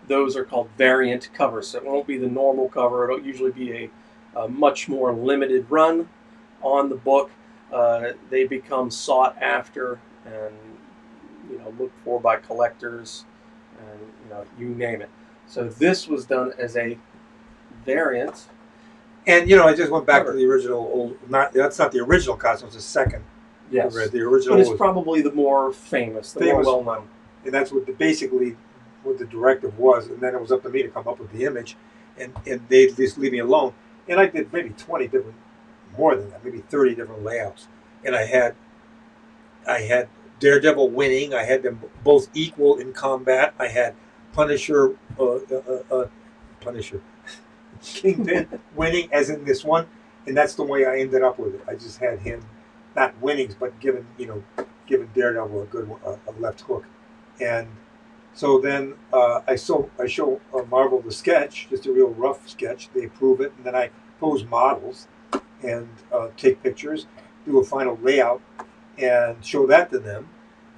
those are called variant covers. So it won't be the normal cover. It'll usually be a much more limited run on the book. They become sought after and looked for by collectors, and you name it. So this was done as a variant. And I just went back to the original that's not the original costume, it's the second. Yes. The original But it's probably the more famous, the more well known. And that's basically what the directive was, and then it was up to me to come up with the image, and they'd just leave me alone. And I did maybe 20 different, more than that, maybe 30 different layouts. And I had Daredevil winning. I had them both equal in combat. I had Punisher, Kingpin winning, as in this one, and that's the way I ended up with it. I just had him not winning, but giving Daredevil a left hook, and so then I show Marvel the sketch, just a real rough sketch. They approve it, and then I pose models and take pictures, do a final layout, and show that to them,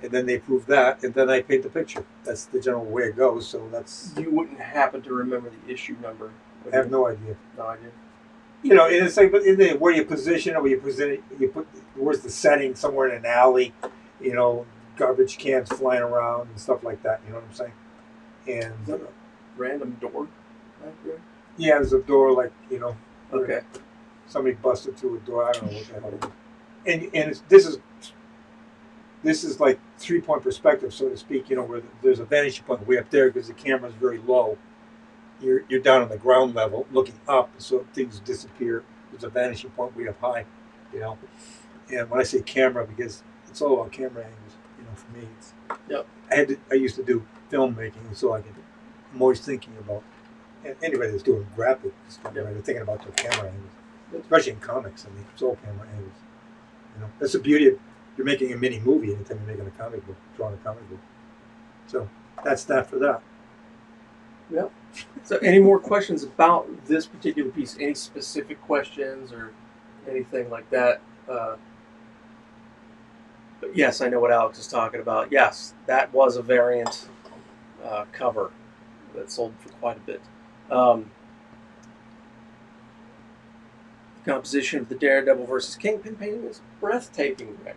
and then they approve that, and then I paint the picture. That's the general way it goes. So that's. You wouldn't happen to remember the issue number? I have no idea. No idea. And it's like, but where you position it, where you present it, where's the setting? Somewhere in an alley, garbage cans flying around and stuff like that. You know what I'm saying? And is that a random door back there? Yeah, there's a door, like Okay. Somebody busted through a door. I don't know what the hell it is. And this is like 3-point perspective, so to speak. Where there's a vantage point way up there because the camera's very low. You're down on the ground level, looking up, so things disappear. There's a vanishing point way up high, And when I say camera, because it's all about camera angles, for me. Yep. I used to do filmmaking, so I'm always thinking about, and anybody that's doing graphic stuff, right, they're thinking about their camera angles, especially in comics. I mean, it's all camera angles. That's the beauty of you're making a mini movie anytime you're making a comic book, drawing a comic book. So that's that for that. Yep. So any more questions about this particular piece? Any specific questions or anything like that? But yes, I know what Alex is talking about. Yes, that was a variant cover that sold for quite a bit. The composition of the Daredevil versus Kingpin painting is breathtaking, Greg.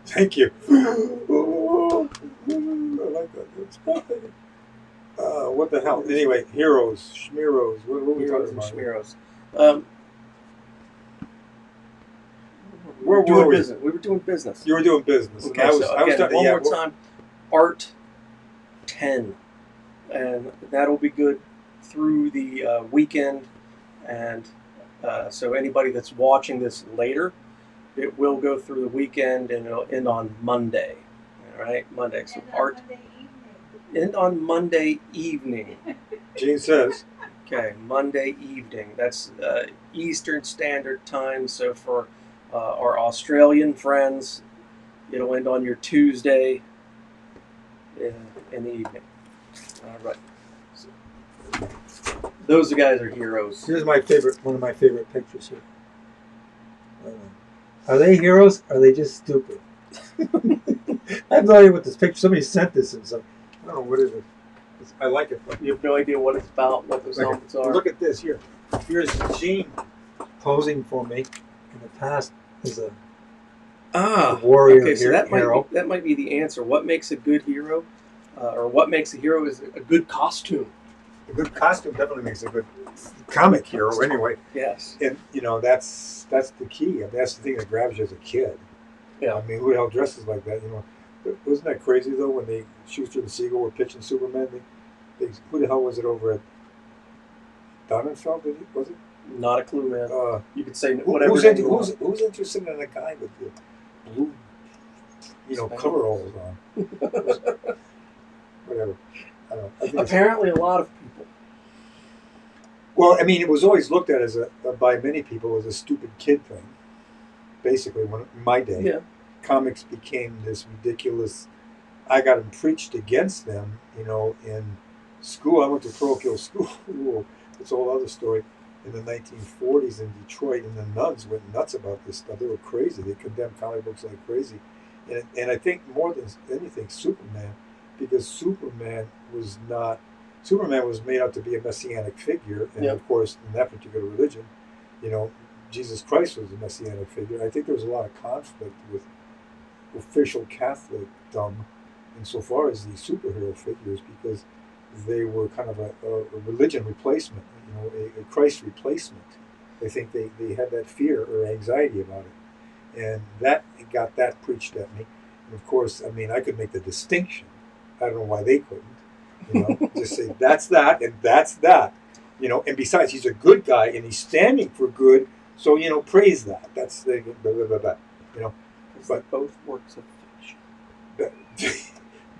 Thank you. I like that. It's breathtaking. what the hell? Anyway, heroes, schmeros. What are we Heroes talking and about? schmeros. Where were we? Business. We were doing business. You were doing business. Okay, I was, so I was again, talking, one yeah, more time, Art 10, and that'll be good through the weekend. And so anybody that's watching this later, it will go through the weekend and it'll end on Monday. All right, Monday. So Art end on Monday evening. Gene says. Okay, Monday evening. That's Eastern Standard Time. So for our Australian friends, it'll end on your Tuesday in the evening. All right. So, those guys are heroes. Here's my favorite, one of my favorite pictures here. Are they heroes? Or are they just stupid? I have no idea what this picture. Somebody sent this and so I don't know what it is. I like it. You have no idea what it's about, what those helmets are. Look at this here. Here's Gene posing for me. In the past is a warrior okay, so that hero. might be the answer. What makes a good hero, or what makes a hero is a good costume. A good costume definitely makes a good comic hero. Anyway, Yes. and you know that's the key. That's the thing that grabs you as a kid. Yeah. I mean, who the hell dresses like that? You know, wasn't that crazy though when they Schuster and Siegel were pitching Superman? Who the hell was it over at Donenfeld? Was it? Not a clue, man. You could say Who's whatever. who's interested in a guy with the blue, coveralls on? Whatever. I don't know. I think Apparently, a lot of people. Well, I mean, it was always looked at as by many people as a stupid kid thing. Basically, in my day, Yeah. comics became this ridiculous. I got them preached against them, in school. I went to parochial school. It's a whole other story. In the 1940s in Detroit, and the nuns went nuts about this stuff. They were crazy. They condemned comic books like crazy. And I think more than anything, Superman, because Superman was made out to be a messianic figure. And of course, in that particular religion, Jesus Christ was a messianic figure. I think there was a lot of conflict with official Catholicdom insofar as these superhero figures, because they were kind of a religion replacement, a Christ replacement. I think they had that fear or anxiety about it. And that got that preached at me. And of course, I mean, I could make the distinction. I don't know why they couldn't. Just say that's that and that's that. And besides, he's a good guy and he's standing for good. So, praise that. That's the blah, blah, blah, blah, But both works of fiction.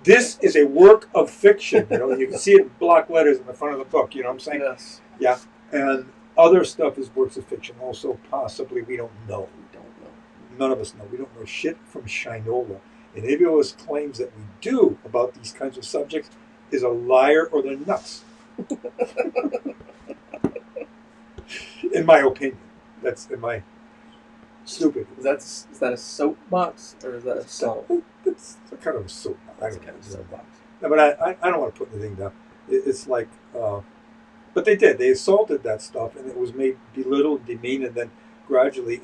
This is a work of fiction. You can see it in block letters in the front of the book. You know what I'm saying? Yes. Yeah. And other stuff is works of fiction also, possibly. We don't know. We don't know. None of us know. We don't know shit from Shinola. And anybody who claims that we do about these kinds of subjects is a liar or they're nuts. In my opinion. That's in my stupid. Is that a soapbox or is that a song? It's kind of a soapbox. That's kind of a soapbox. No, but I don't want to put anything down. It's like, but they did. They assaulted that stuff, and it was made belittled, demeaned, and then gradually.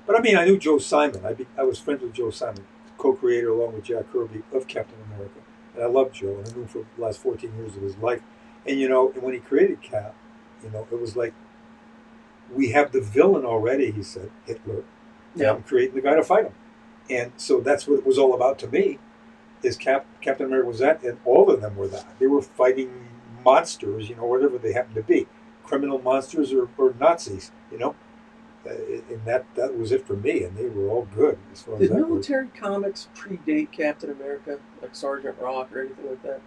But I mean, I knew Joe Simon. I was friends with Joe Simon, co-creator along with Jack Kirby of Captain America, and I loved Joe, and I knew him for the last 14 years of his life. And and when he created Cap, it was like, we have the villain already. He said, Hitler. Yeah. I'm creating the guy to fight him. And so that's what it was all about to me, is Captain America was that, and all of them were that. They were fighting monsters, whatever they happened to be, criminal monsters or Nazis, and that was it for me, and they were all good as far as Did that military comics predate Captain America, like Sergeant Rock or anything like that?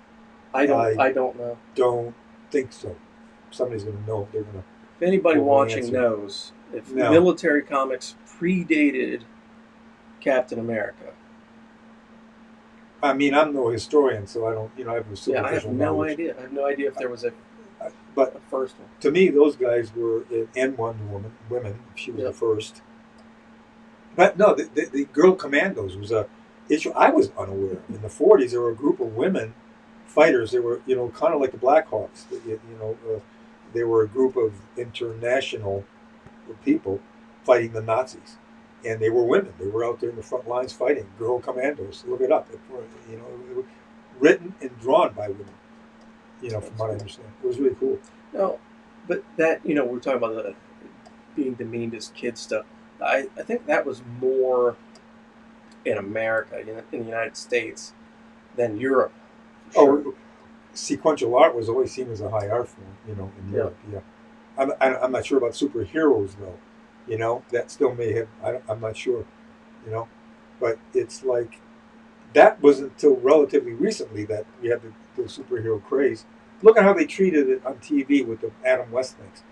I don't know. Don't think so. Somebody's going to know. They're going to. If anybody Well, watching answer. knows, if No. military comics predated Captain America. I mean, I'm no historian, so I don't, I have a superficial I have no knowledge. idea. I have no idea if there was a But first one. to me, those guys were, and Wonder Women, she was the first. But no, the Girl Commandos was a issue I was unaware of. In the 40s, there were a group of women fighters. They were, kind of like the Blackhawks. They were a group of international people fighting the Nazis. And they were women. They were out there in the front lines fighting. Girl Commandos. Look it up. It was written and drawn by women. You know, from what I understand, it was really cool. No, but that, you know, we're talking about the being demeaned as kids stuff. I think that was more in America, in the United States, than Europe. For sure. Oh, sequential art was always seen as a high art form, you know, in Yeah. Europe. Yeah, I'm not sure about superheroes though. You know, that still may have. I'm not sure. You know, but it's like that wasn't until relatively recently that we had the superhero craze. Look at how they treated it on TV with the Adam West things.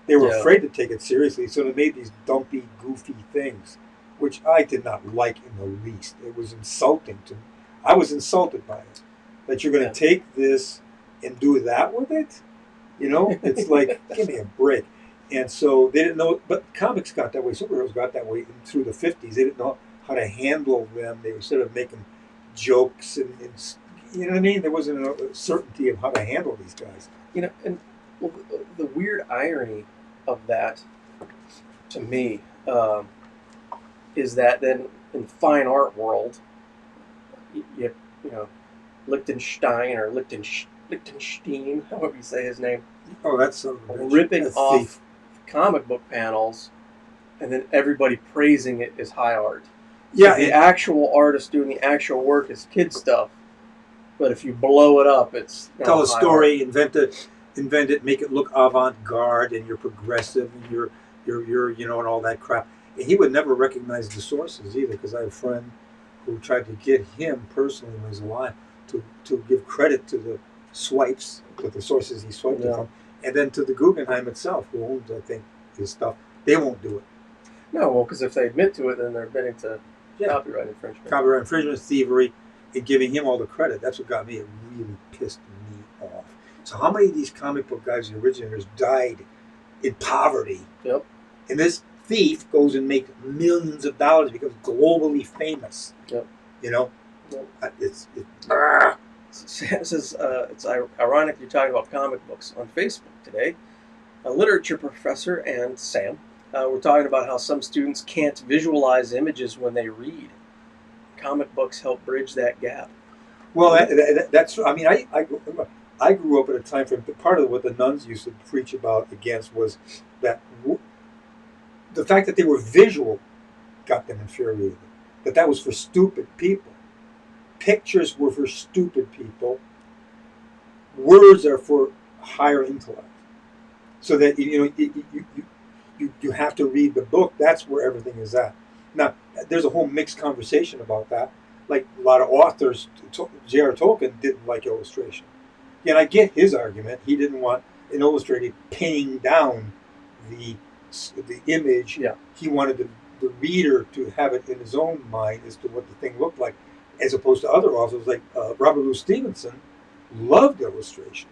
They were Yeah. afraid to take it seriously, so they made these dumpy, goofy things, which I did not like in the least. It was insulting to me. I was insulted by it. That you're going to take this and do that with it? You know, it's like, give me a break. And so they didn't know, but comics got that way. Superheroes got that way through the 50s. They didn't know how to handle them. They were sort of making jokes and you know what I mean? There wasn't a certainty of how to handle these guys. You know, and well, the weird irony of that, to me, is that then in the fine art world, you know, Lichtenstein or Lichtenstein, however you say his name, Oh, that's so ripping that's off thief. comic book panels, and then everybody praising it as high art. Yeah, The actual artist doing the actual work is kid stuff, but if you blow it up, it's tell a high story, art. invent it, make it look avant-garde, and you're progressive, and you're you know, and all that crap. And he would never recognize the sources either, because I have a friend who tried to get him personally when he was alive to give credit to the swipes, to the sources he swiped it Yeah. from, and then to the Guggenheim itself, who owns, I think, his stuff. They won't do it. No, well, because if they admit to it, then they're admitting to copyright infringement. Copyright infringement, thievery, and giving him all the credit. That's what got me. It really pissed me off. So how many of these comic book guys, the originators, died in poverty? Yep. And this thief goes and makes millions of dollars, becomes globally famous. Yep. You know? Yep. It's Says it's ironic you're talking about comic books on Facebook today. A literature professor and Sam were talking about how some students can't visualize images when they read. Comic books help bridge that gap. well, that's. I mean, I grew up at a time frame. Part of what the nuns used to preach about against was that the fact that they were visual got them infuriated. That was for stupid people. Pictures were for stupid people. Words are for higher intellect. So that you have to read the book. That's where everything is at. Now, there's a whole mixed conversation about that. Like a lot of authors, J.R. Tolkien didn't like illustration. Yeah, and I get his argument. He didn't want an illustrator pinning down the image. Yeah. He wanted the reader to have it in his own mind as to what the thing looked like, as opposed to other authors like Robert Louis Stevenson loved illustration.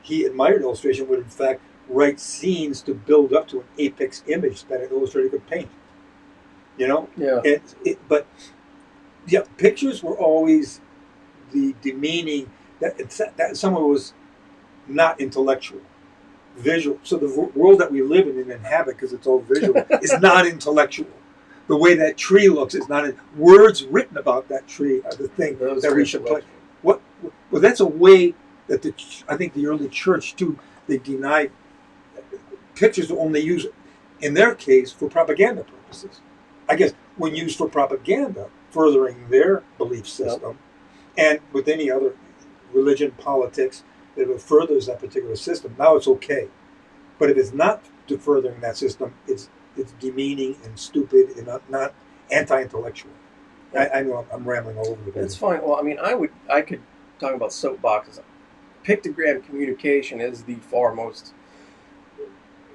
He admired illustration, would in fact write scenes to build up to an apex image that an illustrator could paint. You know? Yeah. But yeah, pictures were always the demeaning that someone was not intellectual, visual. So the world that we live in and inhabit, because it's all visual, is not intellectual. The way that tree looks is not. Words written about that tree are the thing that we should play. Well, that's a way that I think the early church too. They denied pictures were only used, in their case, for propaganda purposes. I guess when used for propaganda, furthering their belief system, and with any other religion, politics, that furthers that particular system, now it's okay. But if it's not to furthering that system, it's demeaning and stupid and not anti-intellectual. I know I'm rambling all over the place. It's fine. Well, I mean, I could talk about soapboxes. Pictogram communication is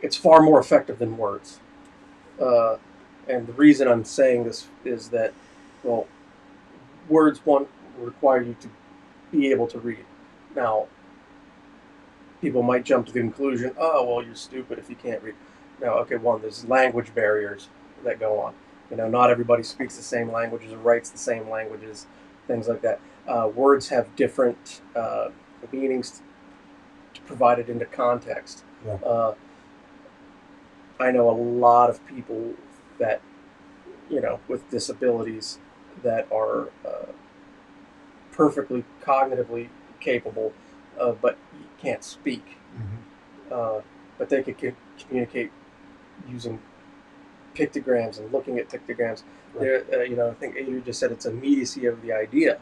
it's far more effective than words. And the reason I'm saying this is that, well, words require you to be able to read. Now, people might jump to the conclusion, oh, well, you're stupid if you can't read. Now, okay, there's language barriers that go on. You know, not everybody speaks the same languages or writes the same languages, things like that. Words have different meanings provided into context. Yeah. I know a lot of people that, you know, with disabilities that are perfectly cognitively capable but you can't speak. But they could communicate using pictograms and looking at pictograms. Right. I think Adrian just said it's immediacy of the idea.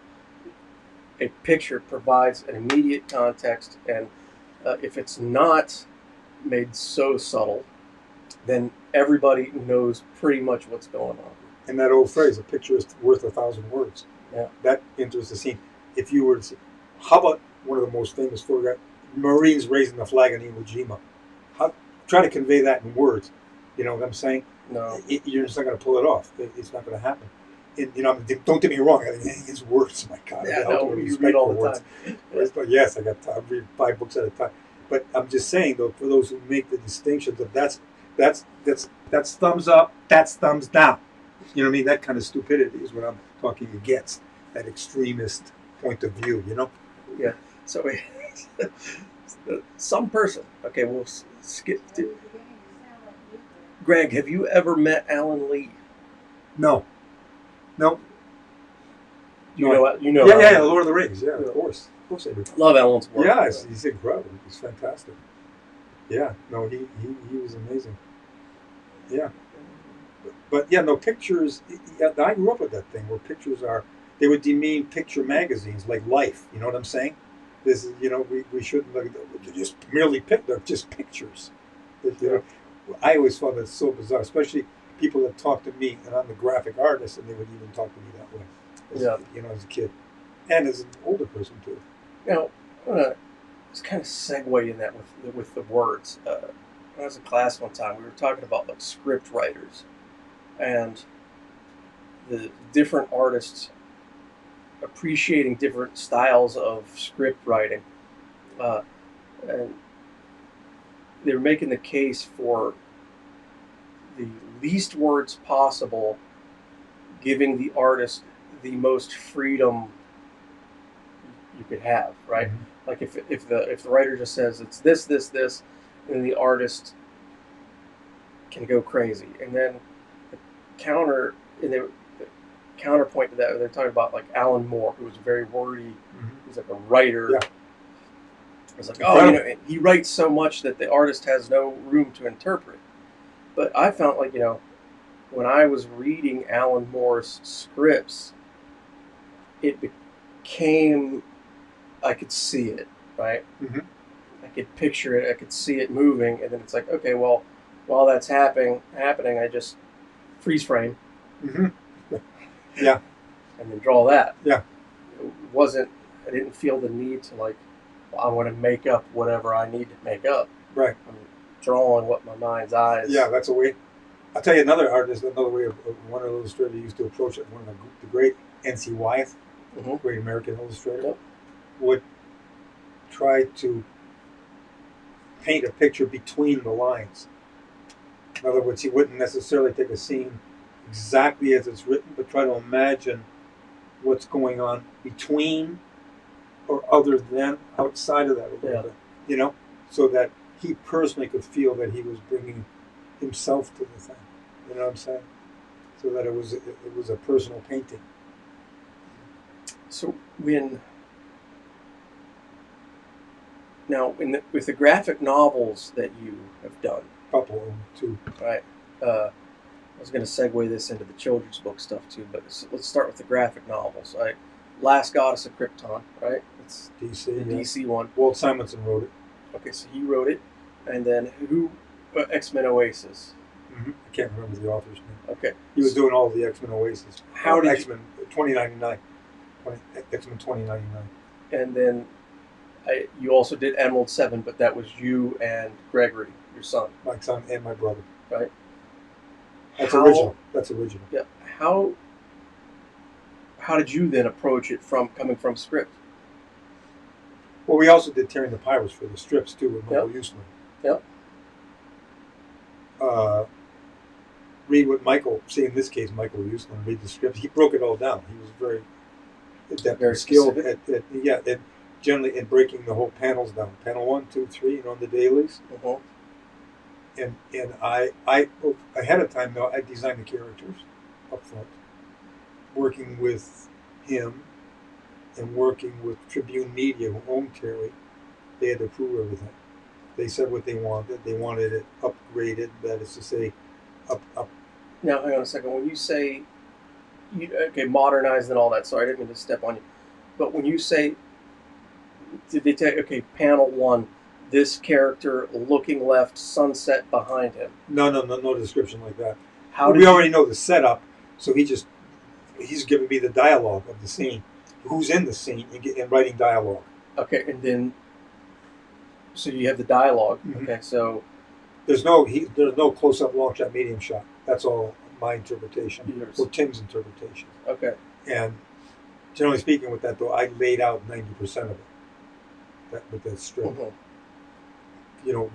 A picture provides an immediate context, and if it's not made so subtle, then everybody knows pretty much what's going on. And that old phrase, a picture is worth 1,000 words. Yeah. That enters the scene. If you were to see, how about one of the most famous photographs, Marines raising the flag in Iwo Jima? Try to convey that in words. You know what I'm saying? No. You're just not going to pull it off. It's not going to happen. And, don't get me wrong. It's words, my God. Yeah, no, you read all the time. But yes, I read 5 books at a time. But I'm just saying, though, for those who make the distinctions of that's thumbs up, that's thumbs down. You know what I mean? That kind of stupidity is what I'm talking against. That extremist point of view, Yeah. So some person. Okay, we'll skip to. Greg, have you ever met Alan Lee? No. You know. Yeah, Lord of the Rings. Yeah, of course I do. Love Alan's work. Yeah, he's incredible. He's fantastic. Yeah, no, he was amazing. Yeah, but yeah, no pictures. Yeah, I grew up with that thing where pictures they would demean picture magazines like Life. You know what I'm saying? This is, we shouldn't look at they're just merely they're just pictures. I always found that so bizarre, especially people that talk to me, and I'm a graphic artist, and they would even talk to me that way. As a kid, and as an older person too. I'm gonna just kind of segue in that with the words. When I was in class one time, we were talking about like script writers and the different artists appreciating different styles of script writing, and they were making the case for the least words possible, giving the artist the most freedom you could have, right? Mm-hmm. Like if the writer just says it's this, and then the artist can go crazy, and then the counterpoint to that, they're talking about like Alan Moore, who was very wordy. Mm-hmm. He's like a writer. Yeah. It's like, he writes so much that the artist has no room to interpret. But I found when I was reading Alan Moore's scripts, it became, I could see it, right? Mm-hmm. I could picture it, I could see it moving, and then it's like, okay, well, while that's happening, I just freeze frame. Mm-hmm. Yeah. And then draw that. Yeah. I didn't feel the need to I want to make up whatever I need to make up. Right. I'm drawing what my mind's eyes. Yeah, that's a way. I'll tell you another way of one illustrator used to approach it. One of the great N.C. Wyeth, great American illustrator, would try to paint a picture between the lines. In other words, he wouldn't necessarily take a scene exactly as it's written, but try to imagine what's going on between or other than outside of that a little bit, so that he personally could feel that he was bringing himself to the thing. You know what I'm saying? So that it was a personal painting. So with the graphic novels that you have done, Couple of them too. right? I was going to segue this into the children's book stuff too, but let's start with the graphic novels. Right? Last Goddess of Krypton, right? It's DC. the DC one. Walt Simonson wrote it. Okay, so he wrote it, and then X-Men Oasis. Mm-hmm. I can't remember the author's name. Okay, he was doing all of the X-Men Oasis. How did X-Men 2099? X-Men 2099. And then you also did Emerald 7, but that was you and Gregory, your son. My son and my brother. Right. That's original. Yeah. How did you then approach it coming from script? Well, we also did Tearing the Pirates for the strips too with Michael Uslan. Yep. Read what Michael, see in this case, Michael Uslan, read the scripts. He broke it all down. He was very adept and skilled at generally in breaking the whole panels down. Panel 1, 2, 3, on the dailies. Uh-huh. And I ahead of time though, I designed the characters up front, working with him and working with Tribune Media, who owned Terry, They had to approve everything. They said what they wanted. They wanted it upgraded. That is to say, up. Now, hang on a second. When you say, okay, modernized and all that, sorry, I didn't mean to step on you. But when you say, did they take, okay, panel 1, this character looking left, sunset behind him? No description like that. How We already know the setup, so he's giving me the dialogue of the scene, who's in the scene, and writing dialogue. Okay, and then, so you have the dialogue. Mhm. Okay, so there's no close up, long shot, medium shot. That's all my interpretation Yours. or Tim's interpretation. Okay, And generally speaking, with that though, I laid out 90% of it. With that strip, you know,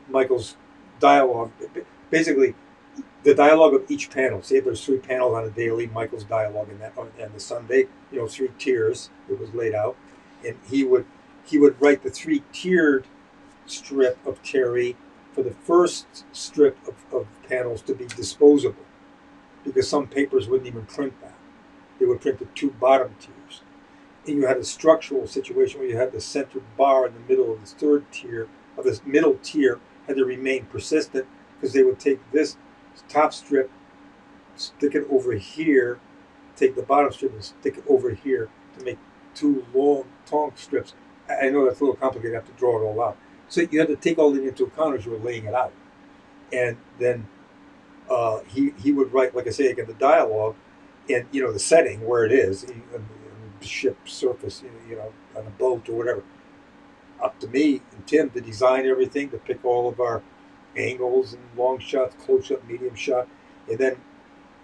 Michael's dialogue, basically. The dialogue of each panel. Say if there's 3 panels on a daily, Michael's dialogue in that, and the Sunday, 3 tiers. It was laid out, and he would write the 3 tiered strip of Terry for the first strip of panels to be disposable, because some papers wouldn't even print that. They would print the 2 bottom tiers, and you had a structural situation where you had the center bar in the middle of this 3rd tier of this middle tier had to remain persistent, because they would take this top strip, stick it over here, take the bottom strip and stick it over here to make 2 long tongue strips. I know that's a little complicated. I have to draw it all out. So you have to take all that into account as you were laying it out. And then he would write, like I say again, the dialogue, and the setting where it is, ship surface, on a boat or whatever. Up to me and Tim to design everything, to pick all of our angles and long shots, close up, medium shot, and then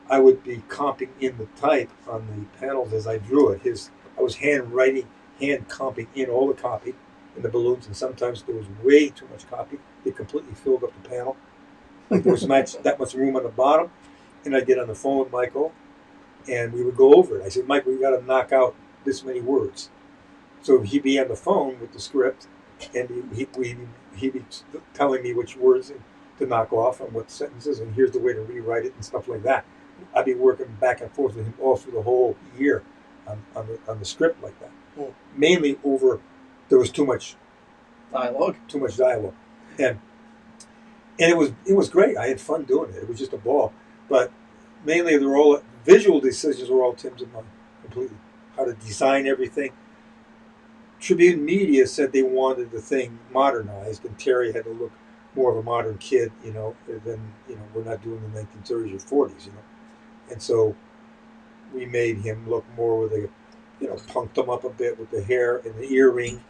I would be comping in the type on the panels as I drew it. I was hand comping in all the copy in the balloons, and sometimes there was way too much copy. They completely filled up the panel. Like there was that much room on the bottom, and I'd get on the phone with Michael, and we would go over it. I said, Mike, we got to knock out this many words. So he'd be on the phone with the script, and he'd be telling me which words to knock off and what sentences, and here's the way to rewrite it and stuff like that. I'd be working back and forth with him all through the whole year on the script like that. Mainly over there was too much dialogue, and it was great. I had fun doing it. It was just a ball. But mainly they were all visual decisions were all Tim's and mine completely. How to design everything. Tribune Media said they wanted the thing modernized, and Terry had to look more of a modern kid, than we're not doing the 1930s or 40s, and so we made him look more with a, punked him up a bit with the hair and the earring,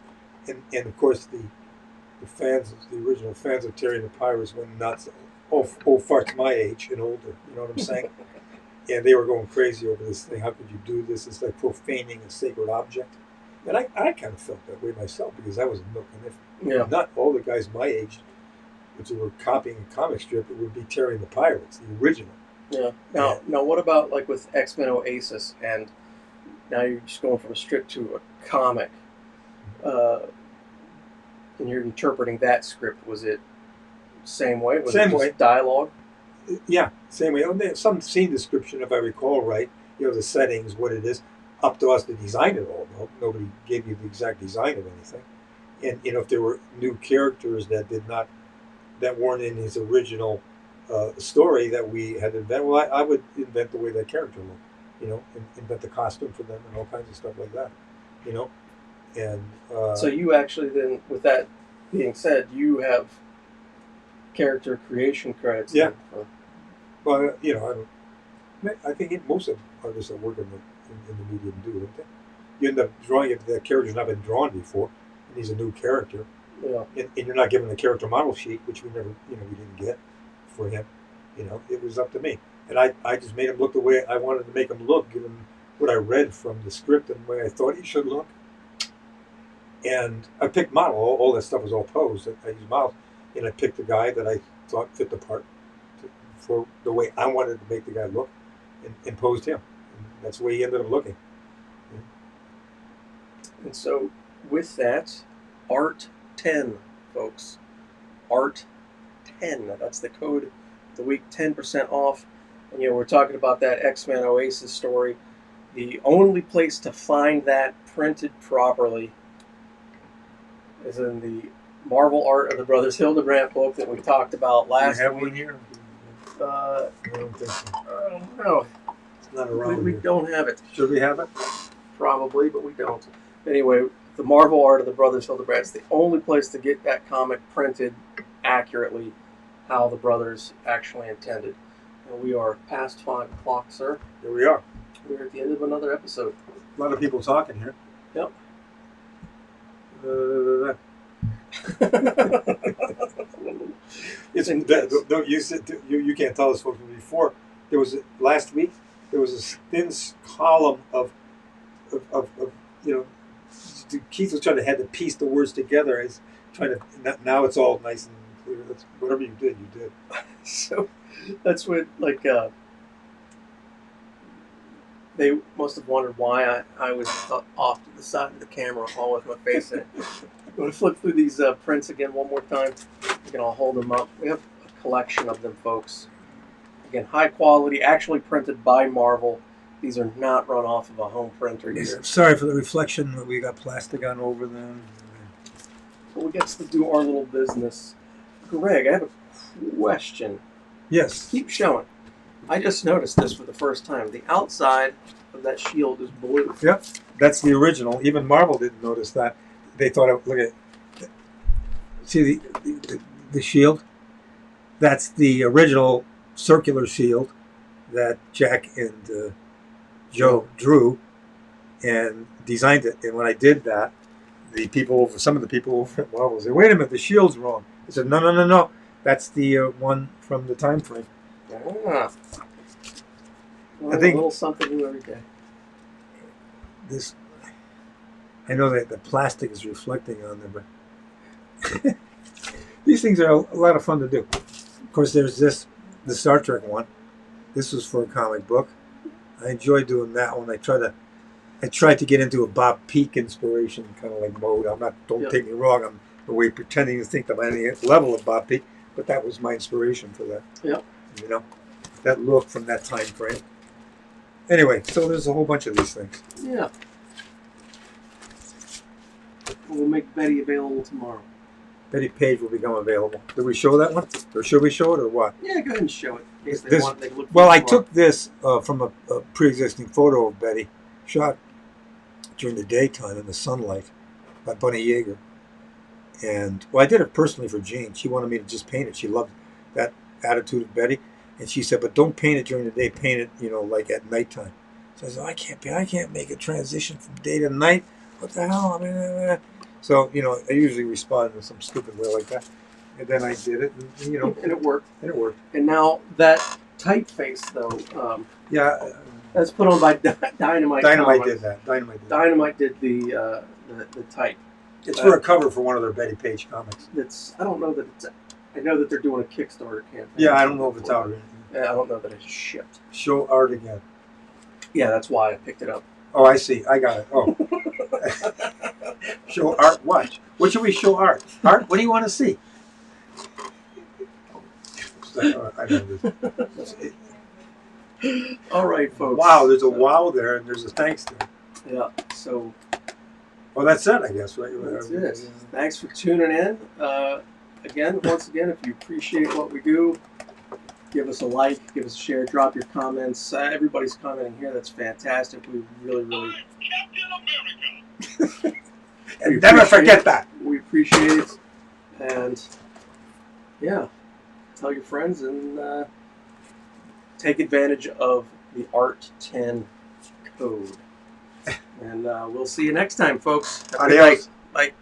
and of course the original fans of Terry and the Pirates went nuts. Old farts my age and older, you know what I'm saying? And they were going crazy over this thing. How could you do this? It's like profaning a sacred object. And I kind of felt that way myself, because I was milking it. Not all the guys my age, which were copying a comic strip, it would be Terry and the Pirates, the original. Yeah. Now, what about like with X-Men Oasis, and now you're just going from a strip to a comic, and you're interpreting that script? Was it same way? Was it just dialogue? Yeah, same way. Some scene description, if I recall right. The settings, what it is. Up to us to design it all, though. Nobody gave you the exact design of anything. And if there were new characters that weren't in his original story that we had invented, well, I would invent the way that character looked, and invent the costume for them and all kinds of stuff like that, And so you actually then, with that being said, you have character creation credits. Yeah. Well, I think most of artists that work in the medium do, don't they? You end up drawing it. The character's not been drawn before, and he's a new character. Yeah. And you're not given a character model sheet, which we never, we didn't get for him. It was up to me, and I just made him look the way I wanted to make him look, given what I read from the script and the way I thought he should look. And I picked model. All that stuff was all posed. I used models, and I picked the guy that I thought fit the part for the way I wanted to make the guy look, and posed him. And that's the way he ended up looking. And so, with that, Art 10, folks. Art 10. That's the code of the week, 10% off. And we're talking about that X-Men Oasis story. The only place to find that printed properly is in the Marvel art of the Brothers Hildebrandt book that we talked about last Do you have week. one here? Uh, I don't think so. I don't know. It's not around We here. don't have it. Should we have it? Probably, but we don't. Anyway, the Marvel art of the Brothers Hildebrandt is the only place to get that comic printed accurately how the brothers actually intended. And we are past 5 o'clock, sir. Here we are. We're at the end of another episode. A lot of people talking here. Yep. It's you said you can't tell us what from before. There was last week. There was a thin column of you know. Keith was trying to have to piece the words together. He's trying to. Now it's all nice and clear. That's whatever you did. So that's what they must have wondered why I was off to the side of the camera, all with my face in it. I'm going to flip through these prints again one more time. We can all hold them up. We have a collection of them, folks. Again, high quality, actually printed by Marvel. These are not run off of a home printer here. Sorry for the reflection. We got plastic on over them. But we get to do our little business. Greg, I have a question. Yes. Keep showing. I just noticed this for the first time. The outside of that shield is blue. Yep. That's the original. Even Marvel didn't notice that. They thought, look at, see the shield? That's the original circular shield that Jack and Joe drew and designed it. And when I did that, some of the people over at Marvel said, "Wait a minute, the shield's wrong." I said, "No. That's the one from the time frame." Ah. Well, I think a little something new every day. This. I know that the plastic is reflecting on them, but these things are a lot of fun to do. Of course, there's the Star Trek one. This was for a comic book. I enjoy doing that one. I tried to get into a Bob Peak inspiration kind of like mode. Don't take me wrong. I'm away pretending to think I'm at any level of Bob Peak, but that was my inspiration for that. Yep. You know, that look from that time frame. Anyway, so there's a whole bunch of these things. Yeah. We'll make Betty available tomorrow. Betty Page will become available. Did we show that one? Or should we show it or what? Yeah, go ahead and show it. In case they This- want, they can look Well, for I it tomorrow. took this from a pre-existing photo of Betty, shot during the daytime in the sunlight by Bunny Yeager. And, well, I did it personally for Jean. She wanted me to just paint it. She loved that attitude of Betty. And she said, but don't paint it during the day. Paint it, like at nighttime. So I said, I can't make a transition from day to night. What the hell? So, I usually respond in some stupid way like that. And then I did it, and And it worked. And now that typeface, though, yeah. that's put on by Dynamite. Dynamite Comics. did that. Dynamite did the type. It's for a cover for one of their Betty Page comics. I don't know that it's. I know that they're doing a Kickstarter campaign. Yeah, I don't know if it's out or anything. I don't know that it's shipped. Show art again. Yeah, that's why I picked it up. Oh, I see. I got it. Oh. Show art. Watch. What should we show art? Art? What do you want to see? I know this. All right, folks. Wow, there's a wow there, and there's a thanks there. Yeah. So. Well, that's it, I guess. Right? That's it. Thanks for tuning in. Once again, if you appreciate what we do, give us a like, give us a share, drop your comments. Everybody's commenting here. That's fantastic. We really, really. I'm Captain America. And never forget that. We appreciate it. And yeah, tell your friends and take advantage of the Art 10 code. And we'll see you next time, folks. Have a good Adios. night. Bye.